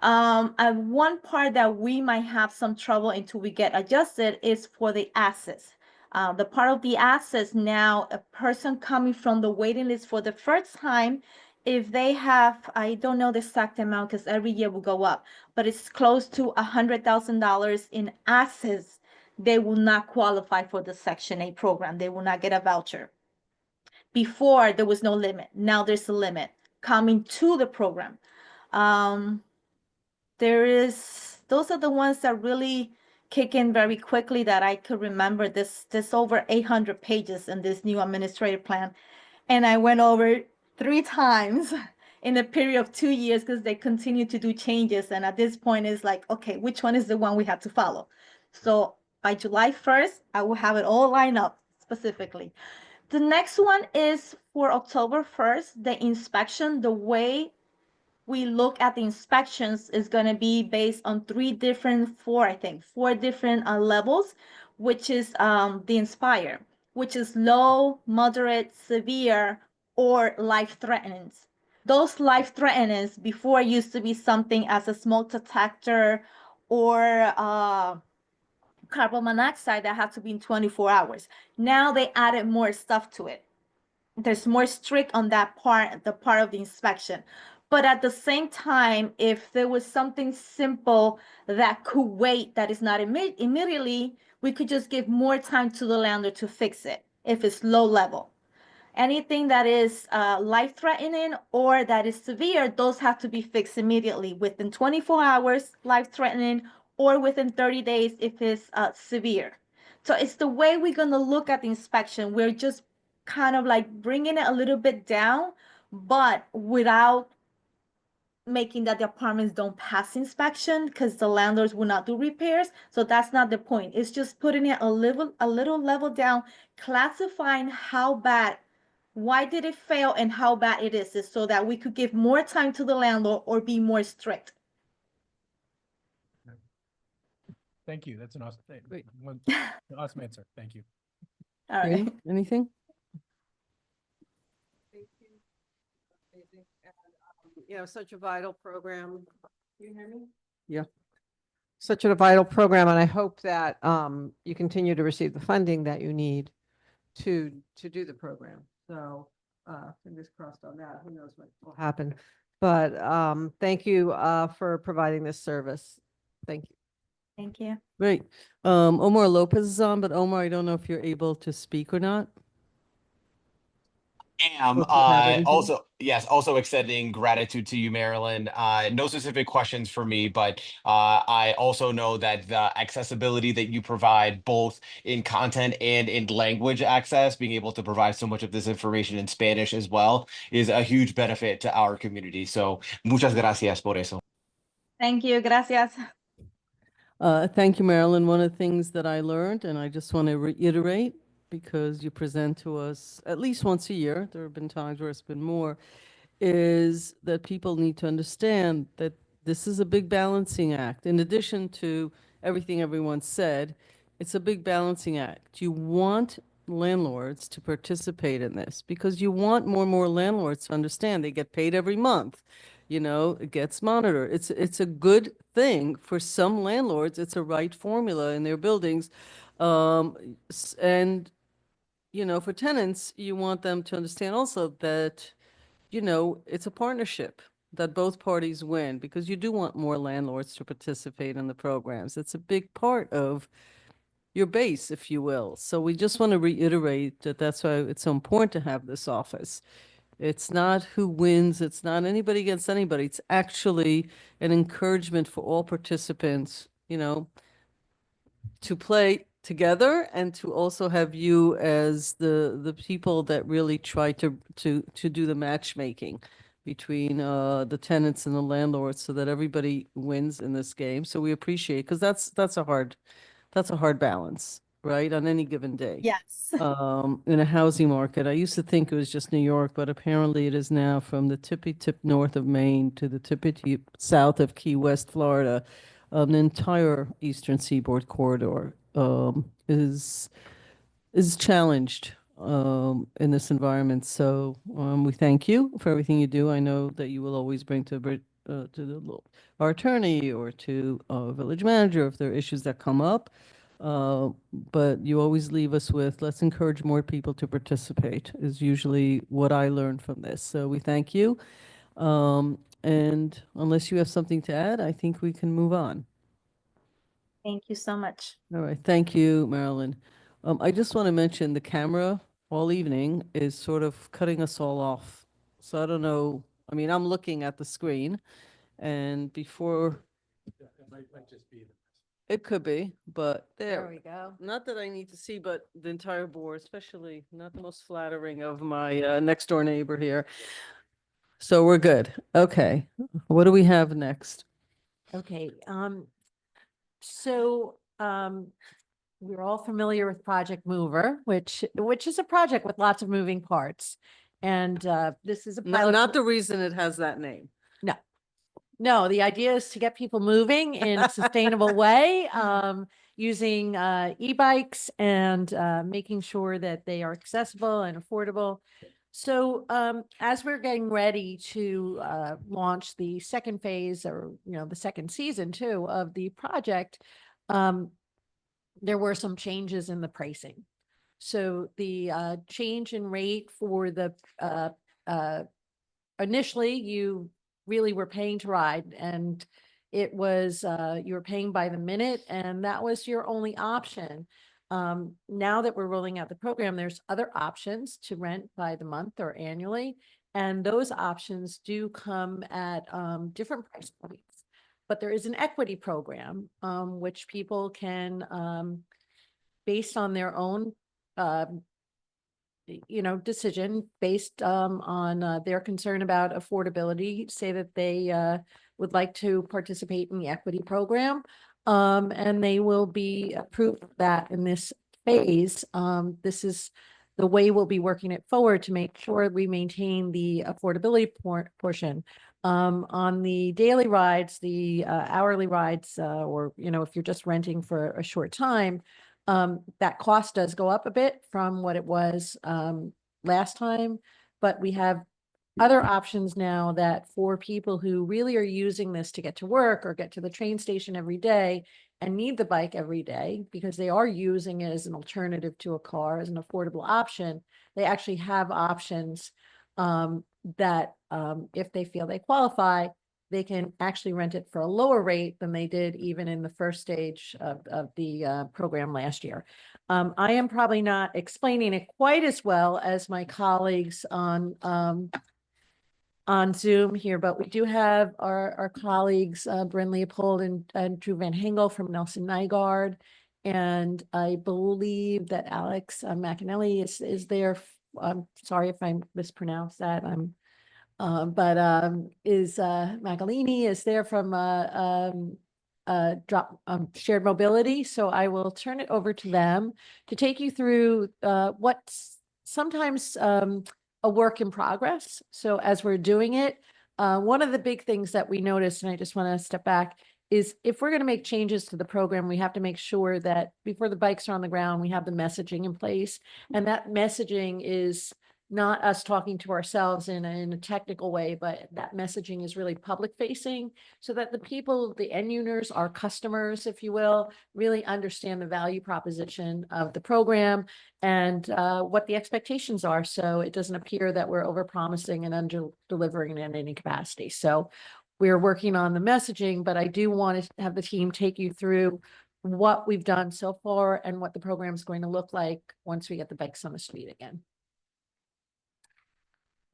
One part that we might have some trouble until we get adjusted is for the assets. The part of the assets now, a person coming from the waiting list for the first time if they have, I don't know the exact amount because every year will go up, but it's close to $100,000 in assets, they will not qualify for the Section 8 program. They will not get a voucher. Before, there was no limit. Now there's a limit coming to the program. Those are the ones that really kick in very quickly that I could remember. This over 800 pages in this new administrative plan. And I went over 3 times in a period of 2 years because they continue to do changes. And at this point, it's like, okay, which one is the one we have to follow? So by July 1st, I will have it all lined up specifically. The next one is for October 1st, the inspection. The way we look at the inspections is going to be based on four different levels, which is the Inspire, which is low, moderate, severe, or life-threatening. Those life-threatening before used to be something as a smoke detector or carbon monoxide that had to be in 24 hours. Now they added more stuff to it. There's more strict on that part, the part of the inspection. But at the same time, if there was something simple that could wait, that is not immediately, we could just give more time to the landlord to fix it if it's low level. Anything that is life-threatening or that is severe, those have to be fixed immediately within 24 hours, life-threatening, or within 30 days if it's severe. So it's the way we're going to look at the inspection. We're just kind of like bringing it a little bit down, but without making that the apartments don't pass inspection because the landlords will not do repairs. So that's not the point. It's just putting it a little level down, classifying how bad, why did it fail and how bad it is so that we could give more time to the landlord or be more strict. Thank you. That's an awesome thing. Great. Awesome answer. Thank you. All right. Jane, anything? You know, such a vital program. You hear me? Yeah. Such a vital program, and I hope that you continue to receive the funding that you need to do the program. So fingers crossed on that. Who knows what will happen? But thank you for providing this service. Thank you. Thank you. Great. Omar Lopez is on, but Omar, I don't know if you're able to speak or not. Am Or if you have anything. also extending gratitude to you, Marilyn. No specific questions for me, but I also know that the accessibility that you provide both in content and in language access, being able to provide so much of this information in Spanish as well, is a huge benefit to our community. So muchas gracias por eso. Thank you. Gracias. Thank you, Marilyn. One of the things that I learned, and I just want to reiterate, because you present to us at least once a year, there have been times where it's been more, is that people need to understand that this is a big balancing act. In addition to everything everyone said, it's a big balancing act. You want landlords to participate in this because you want more and more landlords to understand they get paid every month. You know, it gets monitored. It's a good thing for some landlords. It's a right formula in their buildings. And you know, for tenants, you want them to understand also that, you know, it's a partnership, that both parties win, because you do want more landlords to participate in the programs. It's a big part of your base, if you will. So we just want to reiterate that that's why it's so important to have this office. It's not who wins. It's not anybody against anybody. It's actually an encouragement for all participants, you know, to play together and to also have you as the people that really try to do the matchmaking between the tenants and the landlords so that everybody wins in this game. So we appreciate, because that's a hard balance, right, on any given day. Yes. In a housing market. I used to think it was just New York, but apparently it is now, from the tippy tip north of Maine to the tippy tip south of Key West, Florida. The entire eastern seaboard corridor is challenged in this environment. So we thank you for everything you do. I know that you will always bring to our attorney or to our village manager if there are issues that come up. But you always leave us with, let's encourage more people to participate, is usually what I learned from this. So we thank you. And unless you have something to add, I think we can move on. Thank you so much. All right, thank you, Marilyn. I just want to mention the camera all evening is sort of cutting us all off. So I don't know, I mean, I'm looking at the screen and before, it could be, but There we go. not that I need to see, but the entire board, especially not the most flattering of my next door neighbor here. So we're good. Okay. What do we have next? Okay, so we're all familiar with Project Mover, which is a project with lots of moving parts. And this is a No, pilot. not the reason it has that name. No, the idea is to get people moving in a sustainable way, using e-bikes and making sure that they are accessible and affordable. So as we're getting ready to launch the second phase, or the second season too of the project, there were some changes in the pricing. So the change in rate for the initially you really were paying to ride, and it was you were paying by the minute, and that was your only option. Now that we're rolling out the program, there's other options to rent by the month or annually, and those options do come at different price points. But there is an equity program, which people can, based on their own decision, based on their concern about affordability, say that they would like to participate in the equity program, and they will be approved of that in this phase. This is the way we'll be working it forward to make sure we maintain the affordability portion. On the daily rides, the hourly rides, or if you're just renting for a short time, that cost does go up a bit from what it was last time, but we have other options now that for people who really are using this to get to work or get to the train station every day and need the bike every day because they are using it as an alternative to a car, as an affordable option, they actually have options that if they feel they qualify, they can actually rent it for a lower rate than they did even in the first stage of the program last year. I am probably not explaining it quite as well as my colleagues on Zoom here, but we do have our colleagues, Bryn Leopold and Drew Van Hengel from Nelson Nygaard. And I believe that Alex McAnally is there. I'm sorry if I mispronounced that. Magalini is there from Shared Mobility. So I will turn it over to them to take you through what's sometimes a work in progress. So as we're doing it, one of the big things that we noticed, and I just want to step back, is if we're going to make changes to the program, we have to make sure that before the bikes are on the ground, we have the messaging in place. And that messaging is not us talking to ourselves in a technical way, but that messaging is really public facing so that the people, the end users, our customers, if you will, really understand the value proposition of the program and what the expectations are. So it doesn't appear that we're over promising and under delivering in any capacity. So we're working on the messaging, but I do want to have the team take you through what we've done so far and what the program is going to look like once we get the bikes on the street again.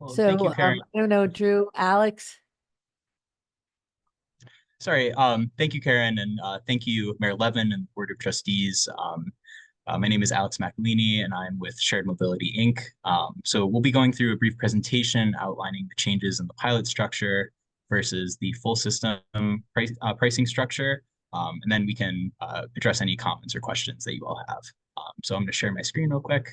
Well, So thank you, Karen. I don't know, Drew, Alex. Sorry. Thank you, Karen, and thank you, Mayor Levin and the Board of Trustees. My name is Alex McAlini, and I'm with Shared Mobility, Inc. So we'll be going through a brief presentation outlining the changes in the pilot structure versus the full system pricing structure, and then we can address any comments or questions that you all have. So I'm going to share my screen real quick.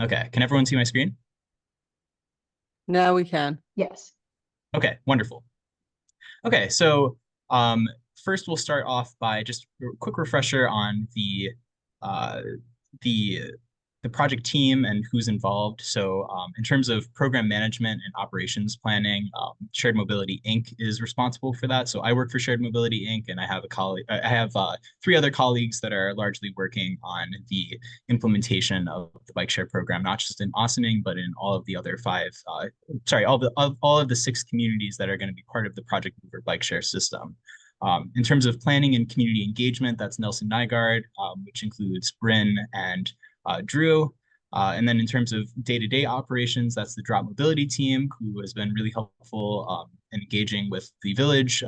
Okay, can everyone see my screen? Now we can. Yes. Okay, wonderful. Okay, so first we'll start off by just a quick refresher on the the project team and who's involved. So in terms of program management and operations planning, Shared Mobility Inc. is responsible for that. So I work for Shared Mobility Inc. and I have a colleague, I have 3 other colleagues that are largely working on the implementation of the bike share program, not just in Ossining, but in all of the other all of the 6 communities that are going to be part of the Project Mover bike share system. In terms of planning and community engagement, that's Nelson Nygaard, which includes Bryn and Drew. And then in terms of day-to-day operations, that's the Drop Mobility team, who has been really helpful in engaging with the village.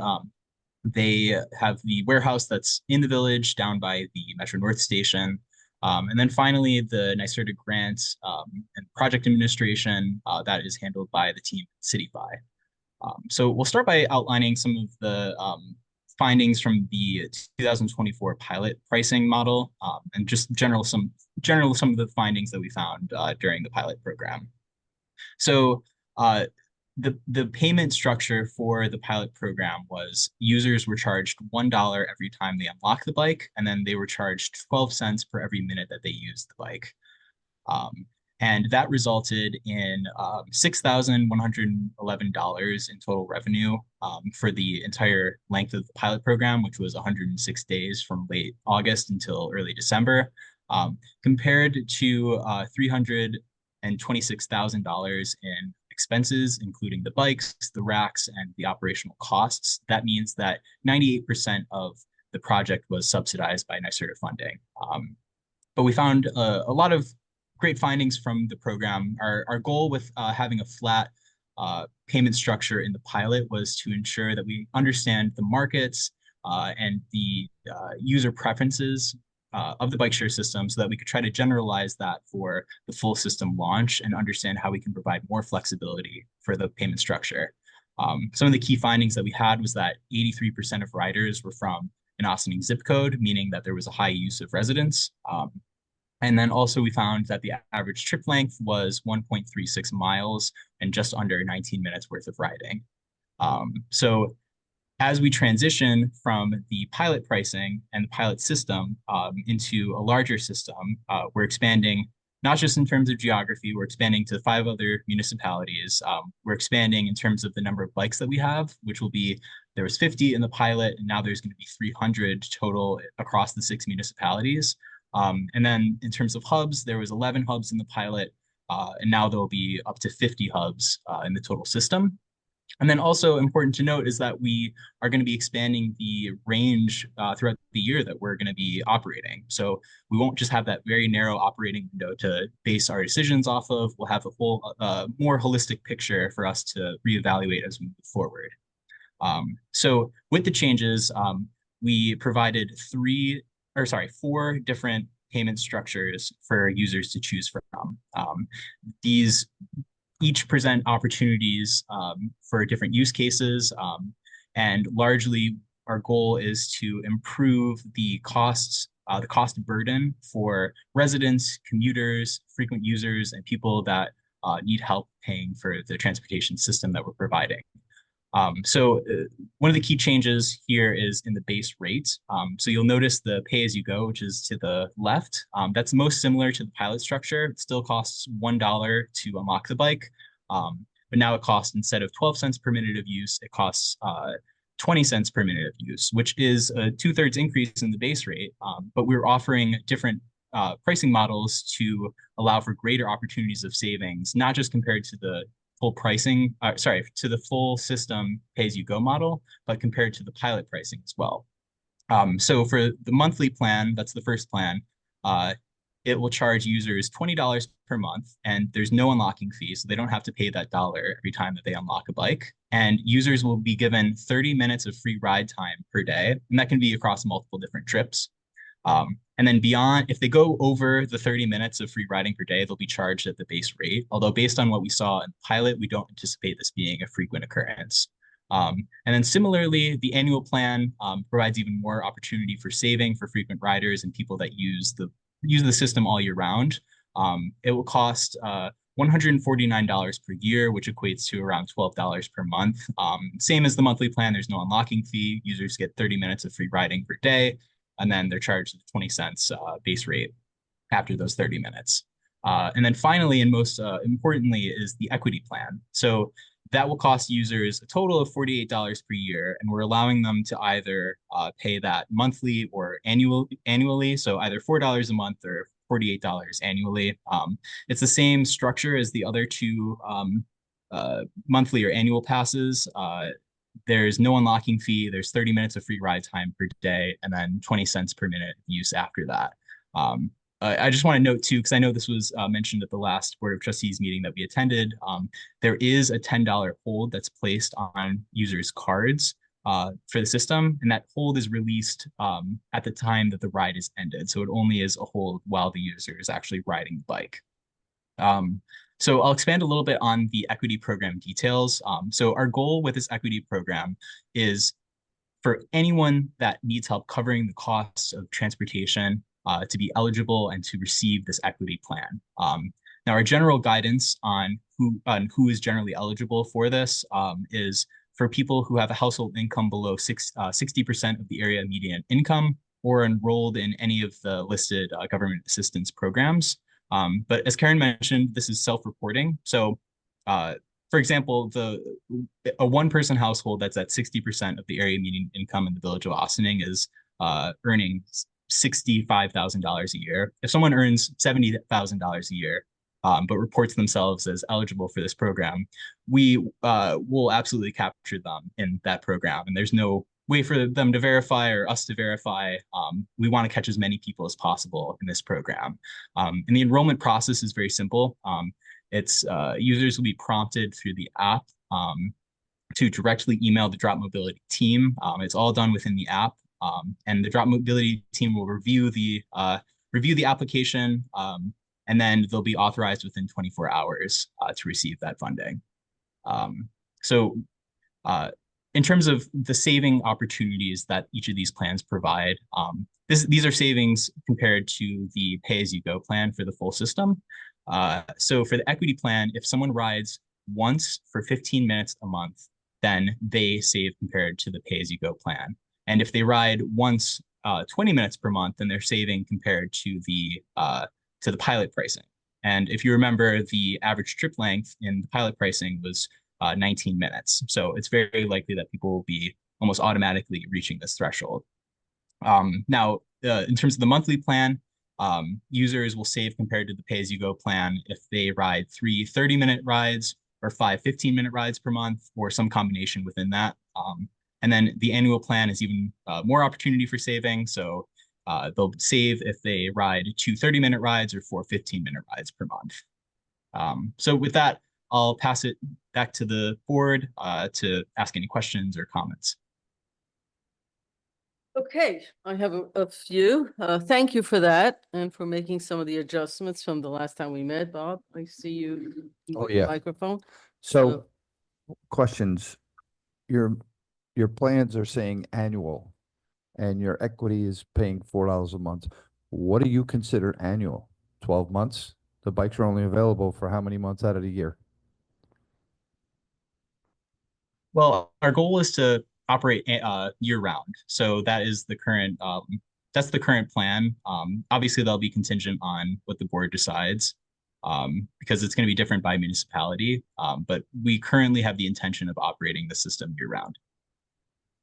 They have the warehouse that's in the village down by the Metro North station. And then finally, the NYSERDA grant and project administration that is handled by the team at CityFi. So we'll start by outlining some of the findings from the 2024 pilot pricing model and just some of the findings that we found during the pilot program. So the payment structure for the pilot program was users were charged $1 every time they unlock the bike, and then they were charged 12 cents per every minute that they used the bike. And that resulted in $6,111 in total revenue for the entire length of the pilot program, which was 106 days from late August until early December, compared to $326,000 in expenses, including the bikes, the racks, and the operational costs. That means that 98% of the project was subsidized by NYSERDA funding. But we found a lot of great findings from the program. Our goal with having a flat payment structure in the pilot was to ensure that we understand the markets and the user preferences of the bike share system so that we could try to generalize that for the full system launch and understand how we can provide more flexibility for the payment structure. Some of the key findings that we had was that 83% of riders were from an Ossining zip code, meaning that there was a high use of residents. And then also we found that the average trip length was 1.36 miles and just under 19 minutes worth of riding. So as we transition from the pilot pricing and the pilot system into a larger system, we're expanding not just in terms of geography, we're expanding to 5 other municipalities. We're expanding in terms of the number of bikes that we have, which will be, there was 50 in the pilot, and now there's going to be 300 total across the 6 municipalities. And then in terms of hubs, there was 11 hubs in the pilot, and now there'll be up to 50 hubs in the total system. And then also important to note is that we are going to be expanding the range throughout the year that we're going to be operating. So we won't just have that very narrow operating window to base our decisions off of. We'll have a whole more holistic picture for us to reevaluate as we move forward. So with the changes, we provided 4 different payment structures for users to choose from. These each present opportunities for different use cases, and largely our goal is to improve the cost burden for residents, commuters, frequent users, and people that need help paying for the transportation system that we're providing. So one of the key changes here is in the base rate. So you'll notice the pay-as-you-go, which is to the left. That's most similar to the pilot structure. It still costs $1 to unlock the bike, but now it costs, instead of 12 cents per minute of use, it costs 20 cents per minute of use, which is a 2/3 increase in the base rate. But we're offering different pricing models to allow for greater opportunities of savings, not just compared to the to the full system pay-as-you-go model, but compared to the pilot pricing as well. So for the monthly plan, that's the first plan, it will charge users $20 per month, and there's no unlocking fee, so they don't have to pay that $1 every time that they unlock a bike. And users will be given 30 minutes of free ride time per day, and that can be across multiple different trips. And then beyond, if they go over the 30 minutes of free riding per day, they'll be charged at the base rate. Although based on what we saw in the pilot, we don't anticipate this being a frequent occurrence. And then similarly, the annual plan provides even more opportunity for saving for frequent riders and people that use the system all year round. It will cost $149 per year, which equates to around $12 per month. Same as the monthly plan, there's no unlocking fee. Users get 30 minutes of free riding per day, and then they're charged 20 cents base rate after those 30 minutes. And then finally, and most importantly, is the equity plan. So that will cost users a total of $48 per year, and we're allowing them to either pay that monthly or annually. So either $4 a month or $48 annually. It's the same structure as the other two monthly or annual passes. There's no unlocking fee. There's 30 minutes of free ride time per day, and then 20 cents per minute use after that. I just want to note too, because I know this was mentioned at the last Board of Trustees meeting that we attended, there is a $10 hold that's placed on users' cards for the system, and that hold is released at the time that the ride is ended. So it only is a hold while the user is actually riding the bike. So I'll expand a little bit on the equity program details. So our goal with this equity program is for anyone that needs help covering the costs of transportation to be eligible and to receive this equity plan. Now, our general guidance on who is generally eligible for this is for people who have a household income below 60% of the area median income or enrolled in any of the listed government assistance programs. But as Karen mentioned, this is self-reporting. So for example, a one-person household that's at 60% of the area median income in the village of Ossining is earning $65,000 a year. If someone earns $70,000 a year, but reports themselves as eligible for this program, we will absolutely capture them in that program. And there's no way for them to verify or us to verify. We want to catch as many people as possible in this program. And the enrollment process is very simple. Users will be prompted through the app to directly email the Drop Mobility team. It's all done within the app, and the Drop Mobility team will review the application, and then they'll be authorized within 24 hours to receive that funding. In terms of the saving opportunities that each of these plans provide, these are savings compared to the pay-as-you-go plan for the full system. So for the equity plan, if someone rides once for 15 minutes a month, then they save compared to the pay-as-you-go plan. And if they ride once 20 minutes per month, then they're saving compared to the pilot pricing. And if you remember, the average trip length in the pilot pricing was 19 minutes. So it's very likely that people will be almost automatically reaching this threshold. Now, in terms of the monthly plan, users will save compared to the pay-as-you-go plan if they ride 3 30-minute rides or 5 15-minute rides per month, or some combination within that. And then the annual plan is even more opportunity for saving. So they'll save if they ride 2 30-minute rides or 4 15-minute rides per month. So with that, I'll pass it back to the board to ask any questions or comments. Okay, I have a few. Thank you for that and for making some of the adjustments from the last time we met, Bob. I see you. Oh, yeah. Microphone. So questions, your plans are saying annual and your equity is paying $4 a month. What do you consider annual? 12 months? The bikes are only available for how many months out of the year? Well, our goal is to operate year round. So that is that's the current plan. Obviously, that'll be contingent on what the board decides, because it's going to be different by municipality. But we currently have the intention of operating the system year round.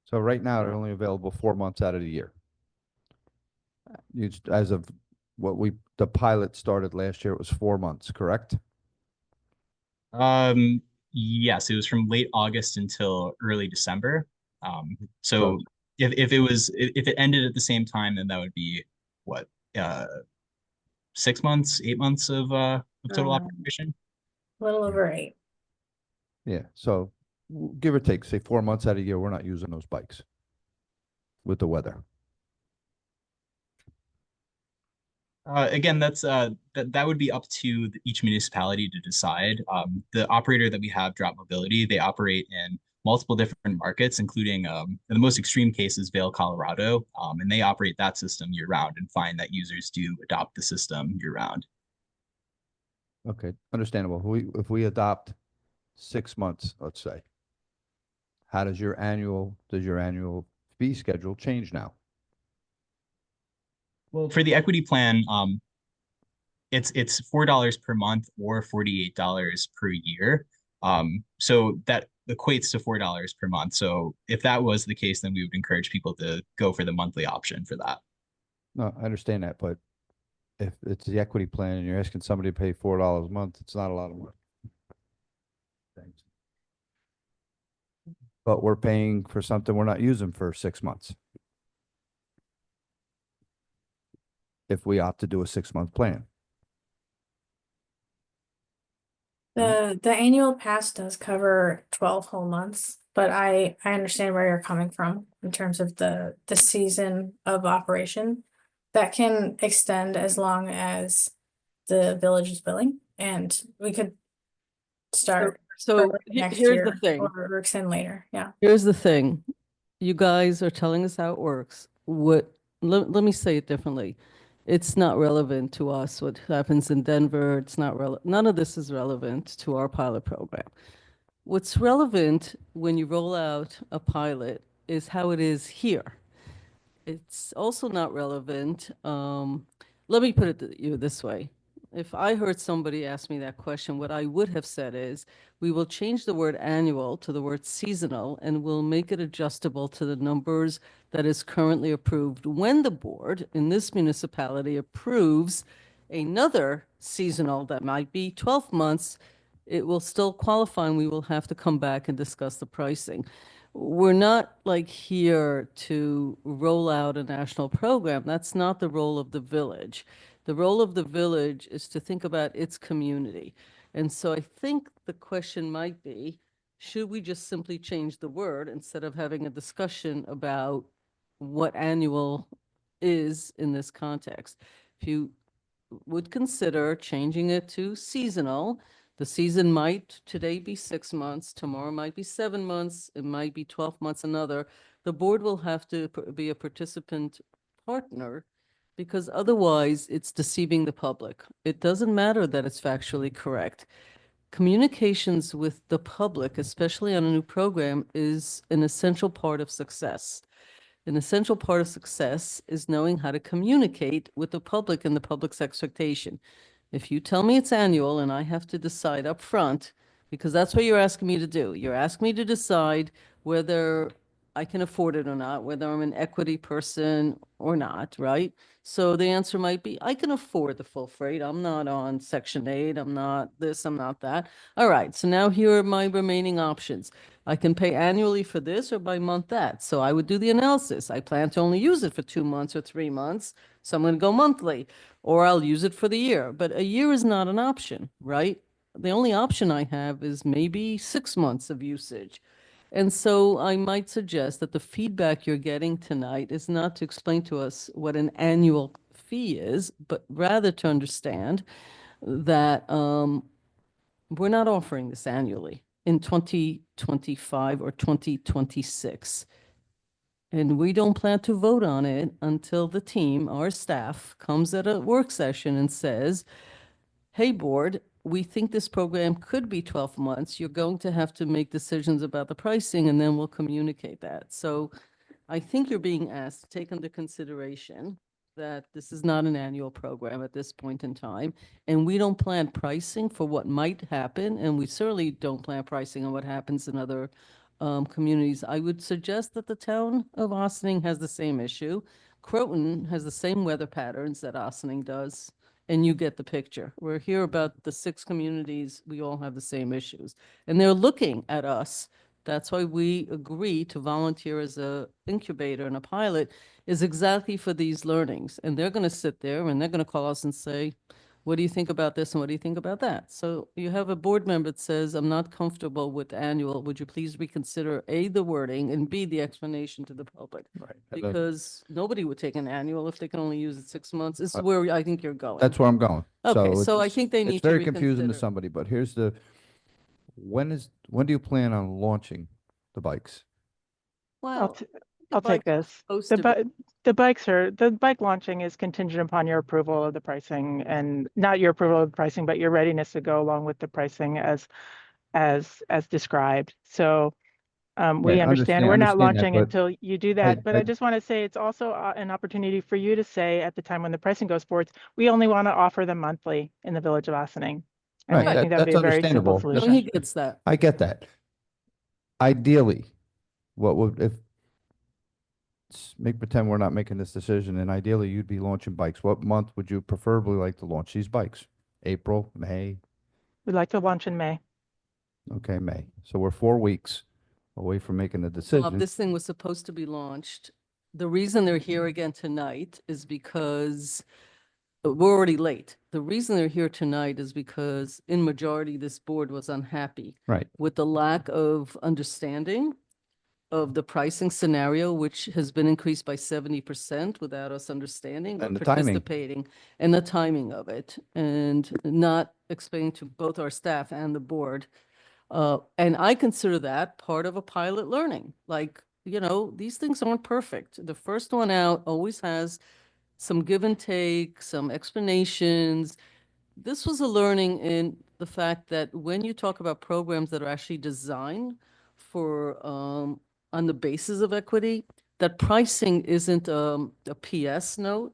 So right now, they're only available 4 months out of the year. As of the pilot started last year, it was 4 months, correct? Yes, it was from late August until early December. So if it ended at the same time, then that would be what 6 months, 8 months of total operation. A little over 8. Yeah, so give or take, say 4 months out of the year, we're not using those bikes with the weather. Again, that would be up to each municipality to decide. The operator that we have, Drop Mobility, they operate in multiple different markets, including in the most extreme cases, Vail, Colorado, and they operate that system year round and find that users do adopt the system year round. Okay, understandable. If we adopt 6 months, let's say, how does your annual fee schedule change now? Well, for the equity plan, it's $4 per month or $48 per year. So that equates to $4 per month. So if that was the case, then we would encourage people to go for the monthly option for that. No, I understand that, but if it's the equity plan and you're asking somebody to pay $4 a month, it's not a lot of money. Thanks. But we're paying for something we're not using for 6 months. If we opt to do a 6-month plan. The annual pass does cover 12 whole months, but I understand where you're coming from in terms of the season of operation. That can extend as long as the village is billing, and we could start So next here's year the thing. or extend later. Yeah. Here's the thing. You guys are telling us how it works. Let me say it differently. It's not relevant to us what happens in Denver. It's not relevant. None of this is relevant to our pilot program. What's relevant when you roll out a pilot is how it is here. It's also not relevant. Let me put it to you this way. If I heard somebody ask me that question, what I would have said is, we will change the word annual to the word seasonal, and we'll make it adjustable to the numbers that is currently approved. When the board in this municipality approves another seasonal that might be 12 months, it will still qualify, and we will have to come back and discuss the pricing. We're not like here to roll out a national program. That's not the role of the village. The role of the village is to think about its community. And so I think the question might be, should we just simply change the word instead of having a discussion about what annual is in this context? If you would consider changing it to seasonal, the season might today be 6 months, tomorrow might be 7 months, it might be 12 months another. The board will have to be a participant partner, because otherwise it's deceiving the public. It doesn't matter that it's factually correct. Communications with the public, especially on a new program, is an essential part of success. An essential part of success is knowing how to communicate with the public and the public's expectation. If you tell me it's annual and I have to decide up front, because that's what you're asking me to do. You're asking me to decide whether I can afford it or not, whether I'm an equity person or not, right? So the answer might be, I can afford the full freight. I'm not on Section 8. I'm not this, I'm not that. All right, so now here are my remaining options. I can pay annually for this or by month that. So I would do the analysis. I plan to only use it for 2 months or 3 months, so I'm going to go monthly, or I'll use it for the year. But a year is not an option, right? The only option I have is maybe 6 months of usage. And so I might suggest that the feedback you're getting tonight is not to explain to us what an annual fee is, but rather to understand that we're not offering this annually in 2025 or 2026. And we don't plan to vote on it until the team, our staff, comes at a work session and says, hey, board, we think this program could be 12 months. You're going to have to make decisions about the pricing, and then we'll communicate that. So I think you're being asked to take into consideration that this is not an annual program at this point in time, and we don't plan pricing for what might happen, and we certainly don't plan pricing on what happens in other communities. I would suggest that the town of Ossining has the same issue. Croton has the same weather patterns that Ossining does, and you get the picture. We're here about the 6 communities. We all have the same issues, and they're looking at us. That's why we agree to volunteer as a incubator and a pilot, is exactly for these learnings. And they're going to sit there and they're going to call us and say, what do you think about this and what do you think about that? So you have a board member that says, I'm not comfortable with annual. Would you please reconsider A, the wording, and B, the explanation to the public? Right. Because nobody would take an annual if they can only use it 6 months. This is where I think you're going. That's where I'm going. Okay, so I it's- think they need It's to very confusing to reconsider. somebody, but here's when do you plan on launching the bikes? Well, I'll take this. The bike launching is contingent upon your approval of the pricing, and not your approval of the pricing, but your readiness to go along with the pricing as described. So We Yeah, understand we're not understand that, launching but until you do that, but I just want to say it's also an opportunity for you to say at the time when the pricing goes forth, we only want to offer them monthly in the village of Ossining. I mean, Right, I think that'd be that's a very simple understandable. No, solution. he gets that. I get that. Ideally, what would, if, make pretend we're not making this decision, and ideally you'd be launching bikes. What month would you preferably like to launch these bikes? April, May? We'd like to launch in May. Okay, May. So we're 4 weeks away from making a Bob, decision. this thing was supposed to be launched. The reason they're here again tonight is because we're already late. The reason they're here tonight is because in majority, this board was unhappy Right. with the lack of understanding of the pricing scenario, which has been increased by 70% without us understanding or And the timing. participating, and the timing of it, and not explaining to both our staff and the board. And I consider that part of a pilot learning. Like, you know, these things aren't perfect. The first one out always has some give and take, some explanations. This was a learning in the fact that when you talk about programs that are actually designed for, on the basis of equity, that pricing isn't a PS note.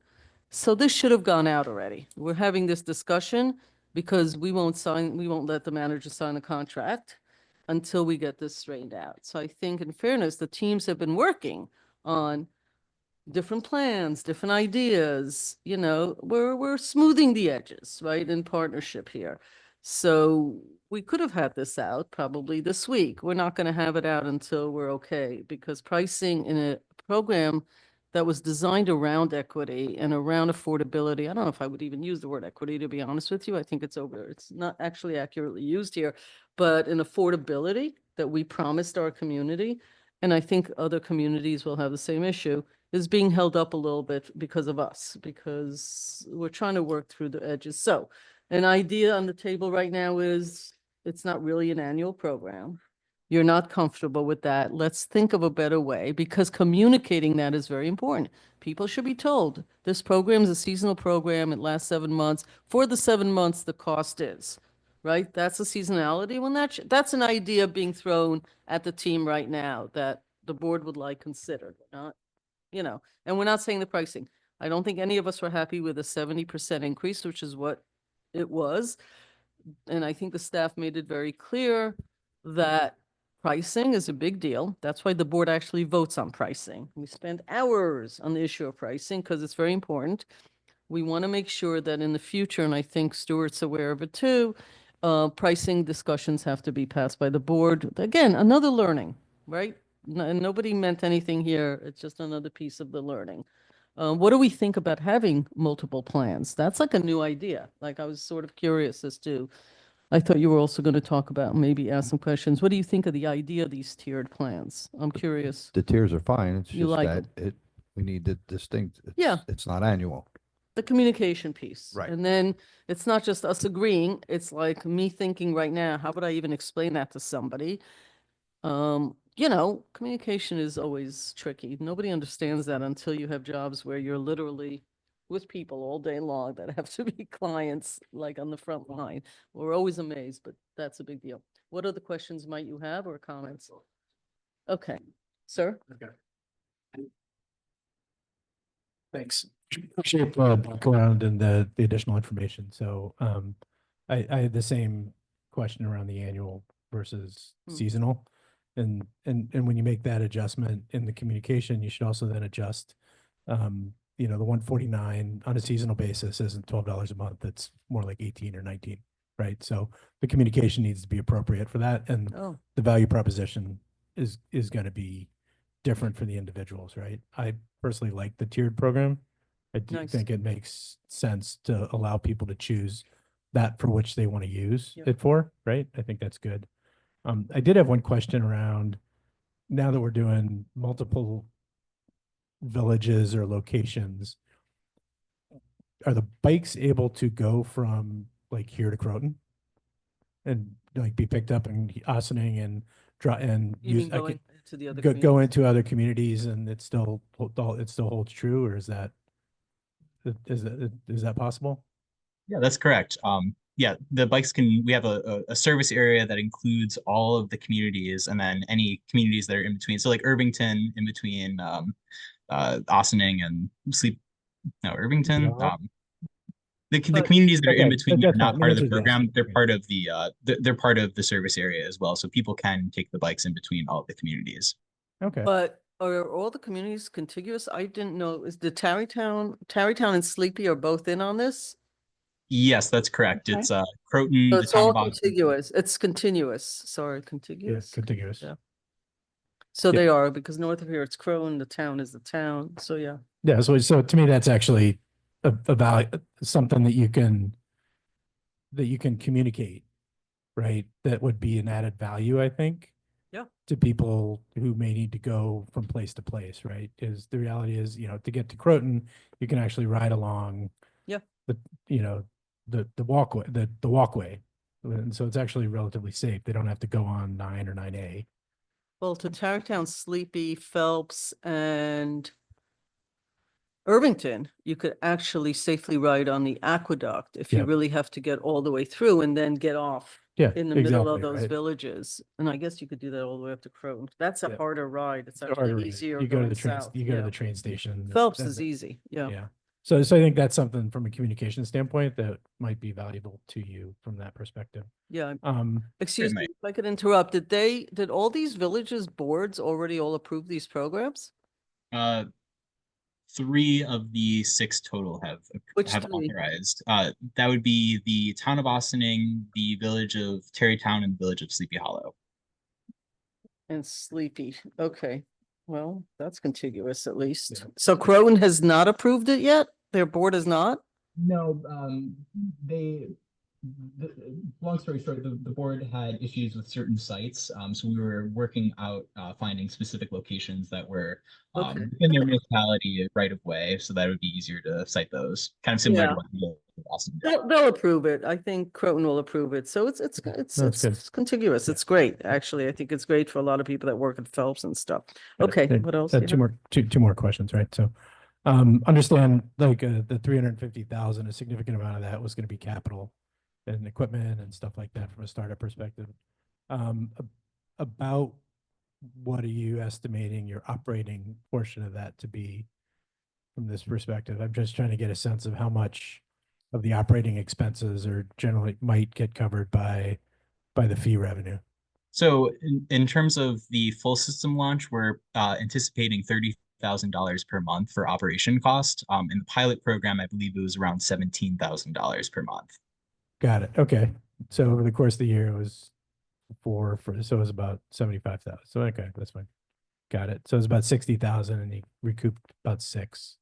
So this should have gone out already. We're having this discussion because we won't let the manager sign a contract until we get this straightened out. So I think in fairness, the teams have been working on different plans, different ideas, you know, we're smoothing the edges, right, in partnership here. So we could have had this out probably this week. We're not going to have it out until we're okay, because pricing in a program that was designed around equity and around affordability, I don't know if I would even use the word equity, to be honest with you. I think it's not actually accurately used here, but an affordability that we promised our community, and I think other communities will have the same issue, is being held up a little bit because of us, because we're trying to work through the edges. So an idea on the table right now is it's not really an annual program. You're not comfortable with that. Let's think of a better way, because communicating that is very important. People should be told this program is a seasonal program. It lasts 7 months. For the 7 months, the cost is, right? That's a seasonality. When that's an idea being thrown at the team right now that the board would like considered, not, you know, and we're not saying the pricing. I don't think any of us were happy with a 70% increase, which is what it was. And I think the staff made it very clear that pricing is a big deal. That's why the board actually votes on pricing. We spend hours on the issue of pricing because it's very important. We want to make sure that in the future, and I think Stuart's aware of it too, pricing discussions have to be passed by the board. Again, another learning, right? And nobody meant anything here. It's just another piece of the learning. What do we think about having multiple plans? That's like a new idea. Like, I was sort of curious as to, I thought you were also going to talk about, maybe ask some questions. What do you think of the idea of these tiered plans? I'm curious. The tiers are fine. It's You just like that we need to distinct. Yeah. It's not annual. The communication piece. Right. And then it's not just us agreeing, it's like me thinking right now, how would I even explain that to somebody? You know, communication is always tricky. Nobody understands that until you have jobs where you're literally with people all day long that have to be clients, like on the front line. We're always amazed, but that's a big deal. What other questions might you have or comments? Okay, sir? Thanks. Appreciate the background and the additional information. So I had the same question around the annual versus seasonal. And when you make that adjustment in the communication, you should also then adjust, you know, the 149 on a seasonal basis isn't $12 a month. It's more like 18 or 19, right? So the communication needs to be appropriate for that. And the value proposition is going to be different for the individuals, right? I personally like the tiered program. I do think it makes sense to allow people to choose that for which they want to use it for, right? I think that's good. I did have one question around, now that we're doing multiple villages or locations, are the bikes able to go from like here to Croton and like be picked up in Ossining and You use mean going to the other go into other communities and it still holds true, or is that possible? Yeah, that's correct. yeah, the bikes can, we have a service area that includes all of the communities and then any communities that are in between. So like Irvington in between Ossining and Irvington. The communities that are in Okay, between are that's not fine. The part of the answer's yes. program. They're part of the they're part of the service area as well. So people can take the bikes in between all of the communities. Okay. But are all the communities contiguous? I didn't know, is the Tarrytown and Sleepy are both in on this? Yes, that's correct. Okay. It's Croton, So the it's town all of Ossining. contiguous. It's continuous. Sorry, Yeah, contiguous. contiguous. Yeah. So Yeah. they are, because north of here it's Croton, the town is the town. So yeah. Yeah, so to me, that's actually a value, something that you can communicate, right? That would be an added value, I think. Yeah. To people who may need to go from place to place, right? Is the reality is, to get to Croton, you can actually ride along. Yeah. The walkway. And so it's actually relatively safe. They don't have to go on 9 or 9A. Well, to Tarrytown, Sleepy, Phelps, and Irvington, you could actually safely ride on the aqueduct if you Yep. really have to get all the way through and then get off Yeah, in the middle of exactly, those right. villages. And I guess you could do that all the way up to Croton. That's a Yeah. harder ride. It's It's harder actually ride. easier You go to going the train, south. you go to Yeah. the train station. Phelps and is the- easy. Yeah. Yeah. So I think that's something from a communication standpoint that might be valuable to you from that perspective. Yeah. Certainly. Excuse me, if I could interrupt. Did all these villages boards already all approve these programs? 3 of the 6 total Which have 3? authorized. That would be the town of Ossining, the village of Tarrytown, and the village of Sleepy Hollow. And Sleepy. Okay. Well, that's contiguous at least. Yeah. So Croton has not approved it yet? Their board has not? No, long story short, the board had issues with certain sites. So we were working out finding specific locations that were Okay. within their municipality right of way, so that would be easier to cite those. Kind of similar Yeah. to what the Boston did. They'll approve it. I think Croton will approve it. So it's that's good. contiguous. Yeah. It's great. Actually, I think it's great for a lot of people that work at Phelps and stuff. Okay, Okay, what else? do you have? two more questions, right? So, understand like the 350,000, a significant amount of that was going to be capital and equipment and stuff like that from a startup perspective. About what are you estimating your operating portion of that to be from this perspective? I'm just trying to get a sense of how much of the operating expenses are generally might get covered by the fee revenue. So in terms of the full system launch, we're anticipating $30,000 per month for operation cost. In the pilot program, I believe it was around $17,000 per month. Got it. Okay. So over the course of the year, it was so it was about 75,000. So okay, that's fine. Got it. So it's about 60,000 and he recouped about 6.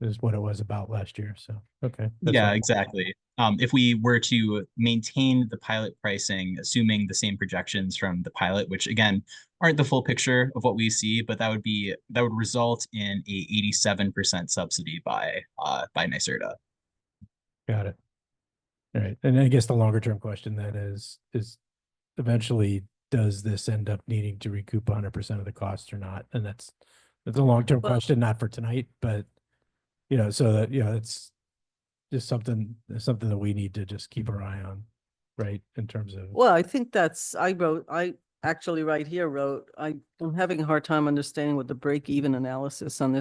Is what it was about last year. So, okay. that's Yeah, fine. exactly. If we were to maintain the pilot pricing, assuming the same projections from the pilot, which again aren't the full picture of what we see, but that would result in a 87% subsidy by NYSERDA. Got it. All right. And I guess the longer term question then is eventually does this end up needing to recoup 100% of the costs or not? And that's a long term Well- question, not for tonight, but so that it's just something that we need to just keep our eye on, right? In terms of Well, I think I actually right here wrote, I'm having a hard time understanding what the break-even analysis on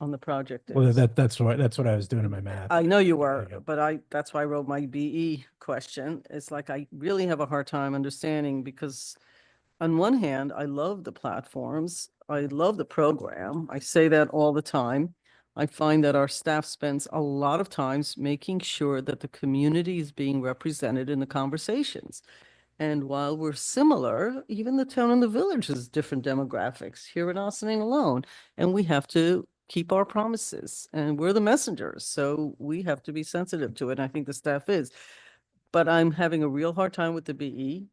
on the project well, is. that's what I was doing in my math. I know you There were, you go. but that's why I wrote my BE question. It's like, I really have a hard time understanding because on one hand, I love the platforms. I love the program. I say that all the time. I find that our staff spends a lot of times making sure that the community is being represented in the conversations. And while we're similar, even the town and the village has different demographics here in Ossining alone. And we have to keep our promises and we're the messengers. So we have to be sensitive to it. And I think the staff is. But I'm having a real hard time with the BE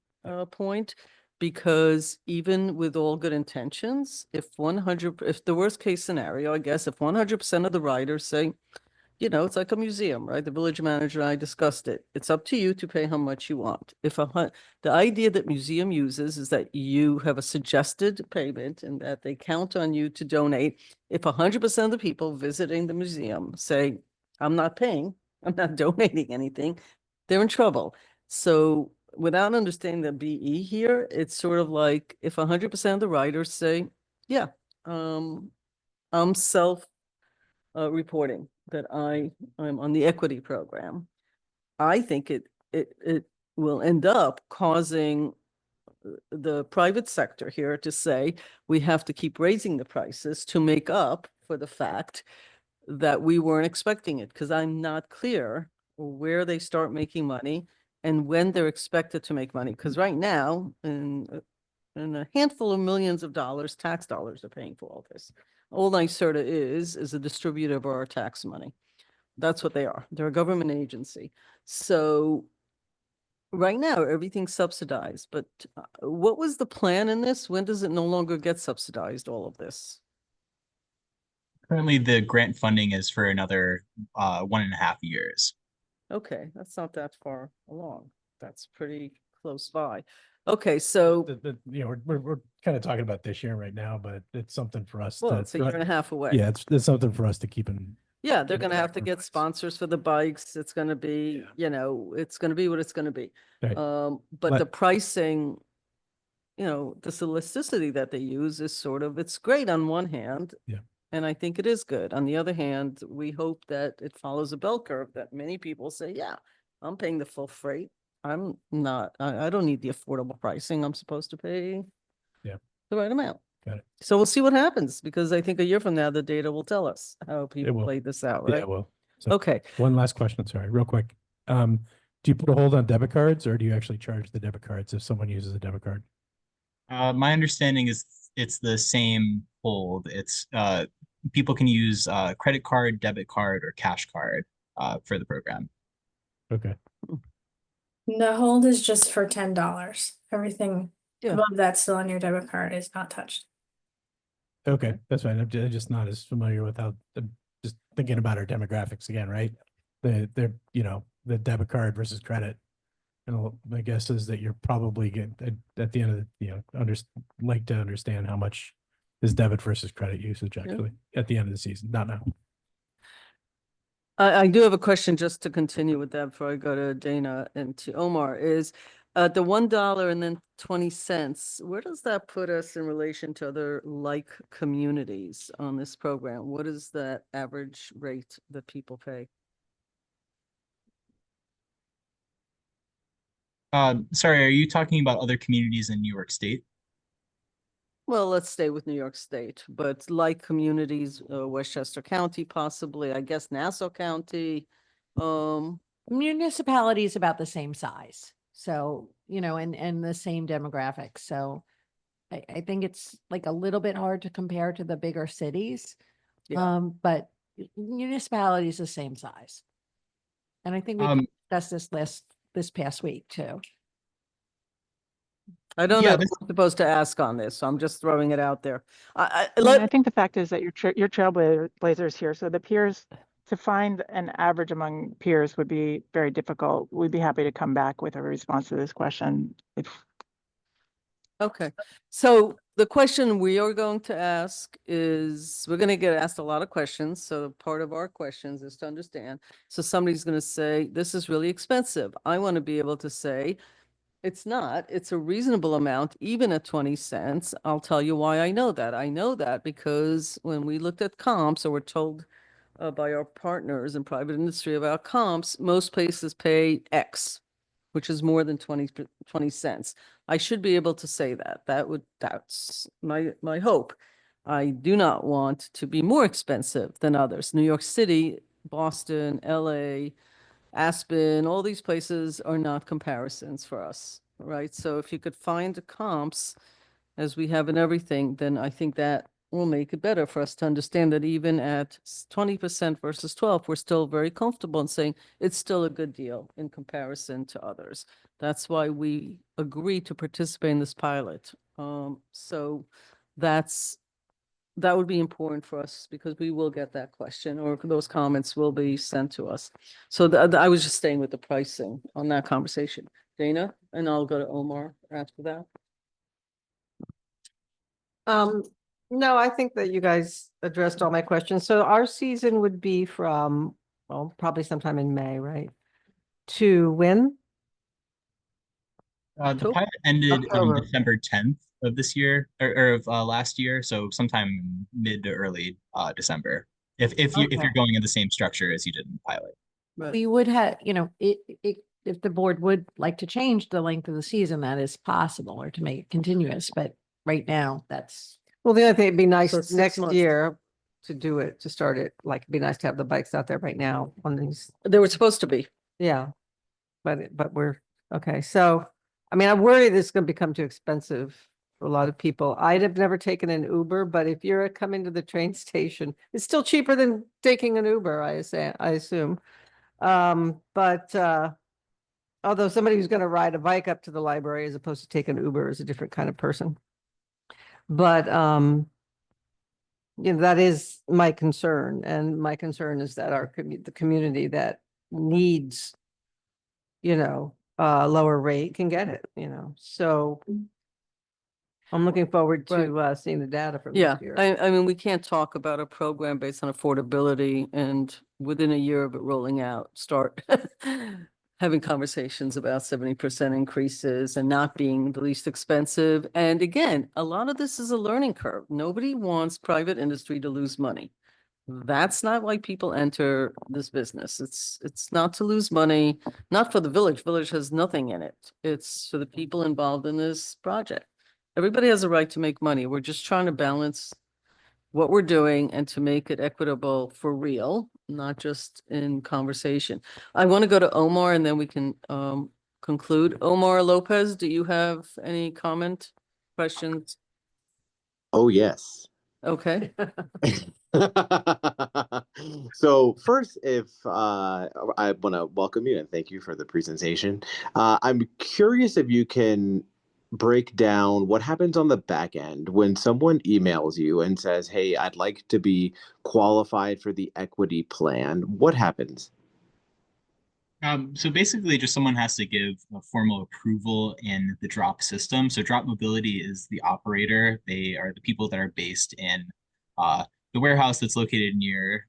point because even with all good intentions, if the worst case scenario, I guess, if 100% of the riders say, it's like a museum, right? The village manager and I discussed it. It's up to you to pay how much you want. The idea that museum uses is that you have a suggested payment and that they count on you to donate. If 100% of the people visiting the museum say, I'm not paying, I'm not donating anything, they're in trouble. So without understanding the BE here, it's sort of like if 100% of the writers say, yeah, I'm reporting that I'm on the equity program. I think it will end up causing the private sector here to say we have to keep raising the prices to make up for the fact that we weren't expecting it, because I'm not clear where they start making money and when they're expected to make money. Because right now, in a handful of millions of dollars, tax dollars are paying for all this. All NYSERDA is a distributor of our tax money. That's what they are. They're a government agency. So right now, everything's subsidized, but what was the plan in this? When does it no longer get subsidized, all of this? Currently, the grant funding is for another 1.5 years. Okay, that's not that far along. That's pretty close by. Okay, so, You know, we're kind of talking about this year right now, but it's something for us well, to. it's a year and a half away. Yeah, it's something for us to keep in. Yeah, they're in the gonna have back to of our get minds. sponsors for the bikes. It's gonna be, you know, it's gonna be what it's gonna be. Right. But the But- pricing, you know, the elasticity that they use is sort of, it's great on one hand. Yeah. And I think it is good. On the other hand, we hope that it follows a bell curve that many people say, yeah, I'm paying the full freight. I'm not, I don't need the affordable pricing. I'm supposed to pay Yeah. the right amount. Got it. So we'll see what happens, because I think a year from now, the data will tell us how people will. played this out, Yeah, right? well, so Okay. one last question, sorry, real quick. Do you put a hold on debit cards, or do you actually charge the debit cards if someone uses a debit card? My understanding is it's the same hold. It's people can use credit card, debit card, or cash card for the program. Okay. The hold is just for $10. Everything Yeah. above that's still on your debit card is not touched. Okay, that's fine. I'm just not as familiar with how, just thinking about our demographics again, right? They're, you know, the debit card versus credit. And my guess is that you're probably at the end of the, you know, like to understand how much is debit versus credit usage actually at the end of the season, not now. I do have a question just to continue with that before I go to Dana and to Omar, is the $1 and then 20 cents, where does that put us in relation to other like communities on this program? What is that average rate that people pay? Sorry, are you talking about other communities in New York State? Well, let's stay with New York State, but like communities, Westchester County possibly, I guess Nassau County. Municipality is about the same size. So, you know, and the same demographics. So I think it's like a little bit hard to compare to the bigger cities. Yeah. But municipality is the same size. And I think we discussed this past week too. I don't know Yeah, who I'm supposed to ask on this, so I'm just throwing it out there. I mean, I think the fact is that your trailblazers here, so the peers, to find an average among peers would be very difficult. We'd be happy to come back with a response to this question if Okay, so the question we are going to ask is, we're going to get asked a lot of questions. So part of our questions is to understand. So somebody's going to say, this is really expensive. I want to be able to say, it's not, it's a reasonable amount, even at 20 cents. I'll tell you why I know that. I know that because when we looked at comps, or we're told by our partners in private industry about comps, most places pay X, which is more than 20 cents. I should be able to say that. That's my hope. I do not want to be more expensive than others. New York City, Boston, LA, Aspen, all these places are not comparisons for us, right? So if you could find comps, as we have in everything, then I think that will make it better for us to understand that even at 20% versus 12, we're still very comfortable in saying it's still a good deal in comparison to others. That's why we agree to participate in this pilot. So that would be important for us, because we will get that question, or those comments will be sent to us. So I was just staying with the pricing on that conversation. Dana, and I'll go to Omar after that. No, I think that you guys addressed all my questions. So our season would be from well, probably sometime in May, right? To when? The October? pilot ended on October. December 10th of this year, or of last year, so sometime mid to early December. If you're Okay. going in the same structure as you did in the pilot. Right. We would have, if the board would like to change the length of the season, that is possible, or to make it continuous, but right now, that's. Well, the other thing, it'd be nice So 6 next months. year to do it, to start it, like, it'd be nice to have the bikes out there right now on these, They were supposed to be. yeah. But we're, okay, so, I mean, I worry this is gonna become too expensive for a lot of people. I'd have never taken an Uber, but if you're coming to the train station, it's still cheaper than taking an Uber, I assume. But although somebody who's gonna ride a bike up to the library as opposed to take an Uber is a different kind of person. But that is my concern, and my concern is that the community that needs, lower rate can get it, so I'm looking forward to seeing the data from Yeah, this year. I mean, we can't talk about a program based on affordability and within a year of it rolling out, start having conversations about 70% increases and not being the least expensive. And again, a lot of this is a learning curve. Nobody wants private industry to lose money. That's not why people enter this business. It's not to lose money, not for the village. Village has nothing in it. It's for the people involved in this project. Everybody has a right to make money. We're just trying to balance what we're doing and to make it equitable for real, not just in conversation. I want to go to Omar and then we can conclude. Omar Lopez, do you have any comment, questions? Oh, yes. Okay. So first, if I want to welcome you and thank you for the presentation. I'm curious if you can break down what happens on the back end when someone emails you and says, "Hey, I'd like to be qualified for the equity plan." What happens? So basically, just someone has to give a formal approval in the drop system. So Drop Mobility is the operator. They are the people that are based in the warehouse that's located near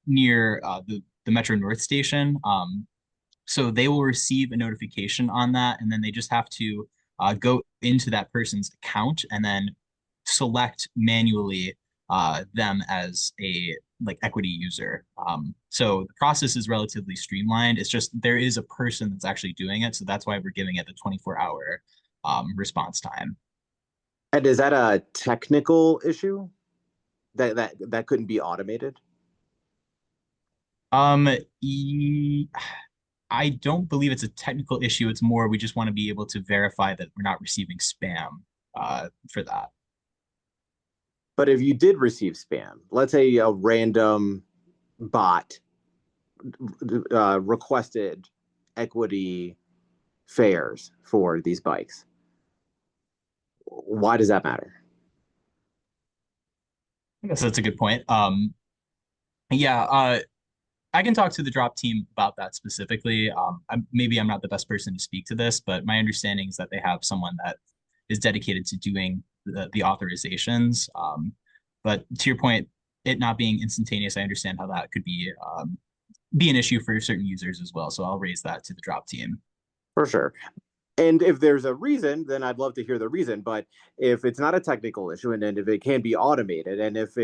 the Metro North station. So they will receive a notification on that, and then they just have to go into that person's account and then select manually them as a equity user. So the process is relatively streamlined. It's just there is a person that's actually doing it, so that's why we're giving it the 24-hour response time. And is that a technical issue that couldn't be automated? I don't believe it's a technical issue. It's more we just want to be able to verify that we're not receiving spam for that. But if you did receive spam, let's say a random bot requested equity fares for these bikes, why does that matter? I guess that's a good point. Yeah, I can talk to the drop team about that specifically. Maybe I'm not the best person to speak to this, but my understanding is that they have someone that is dedicated to doing the authorizations. But to your point, it not being instantaneous, I understand how that could be an issue for certain users as well. So I'll raise that to the drop team. For sure. And if there's a reason, then I'd love to hear the reason. But if it's not a technical issue, and then if it can be automated, and if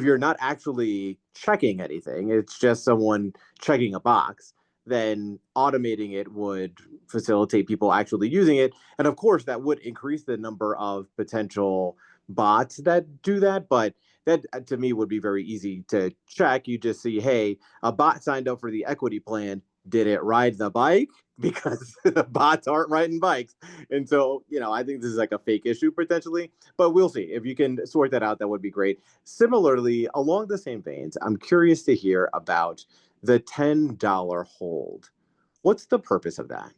you're not actually checking anything, it's just someone checking a box, then automating it would facilitate people actually using it. And of course, that would increase the number of potential bots that do that. But that to me would be very easy to check. You just see, hey, a bot signed up for the equity plan. Did it ride the bike? Because the bots aren't riding bikes. And so, I think this is like a fake issue potentially, but we'll see. If you can sort that out, that would be great. Similarly, along the same veins, I'm curious to hear about the $10 hold. What's the purpose of that?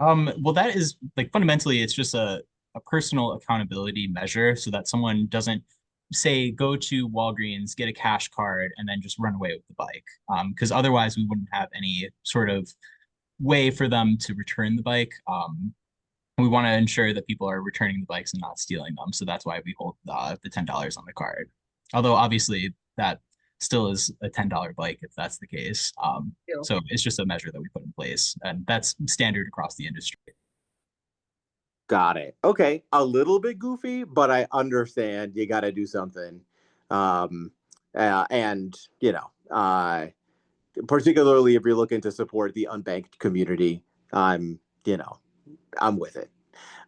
Well, that is fundamentally, it's just a personal accountability measure so that someone doesn't say go to Walgreens, get a cash card, and then just run away with the bike. Because otherwise we wouldn't have any sort of way for them to return the bike. We want to ensure that people are returning the bikes and not stealing them. So that's why we hold the $10 on the card. Although obviously that still is a $10 bike if that's the case. Yeah. So it's just a measure that we put in place, and that's standard across the industry. Got it. Okay. A little bit goofy, but I understand you got to do something. Um, and, particularly if you're looking to support the unbanked community, I'm, I'm with it.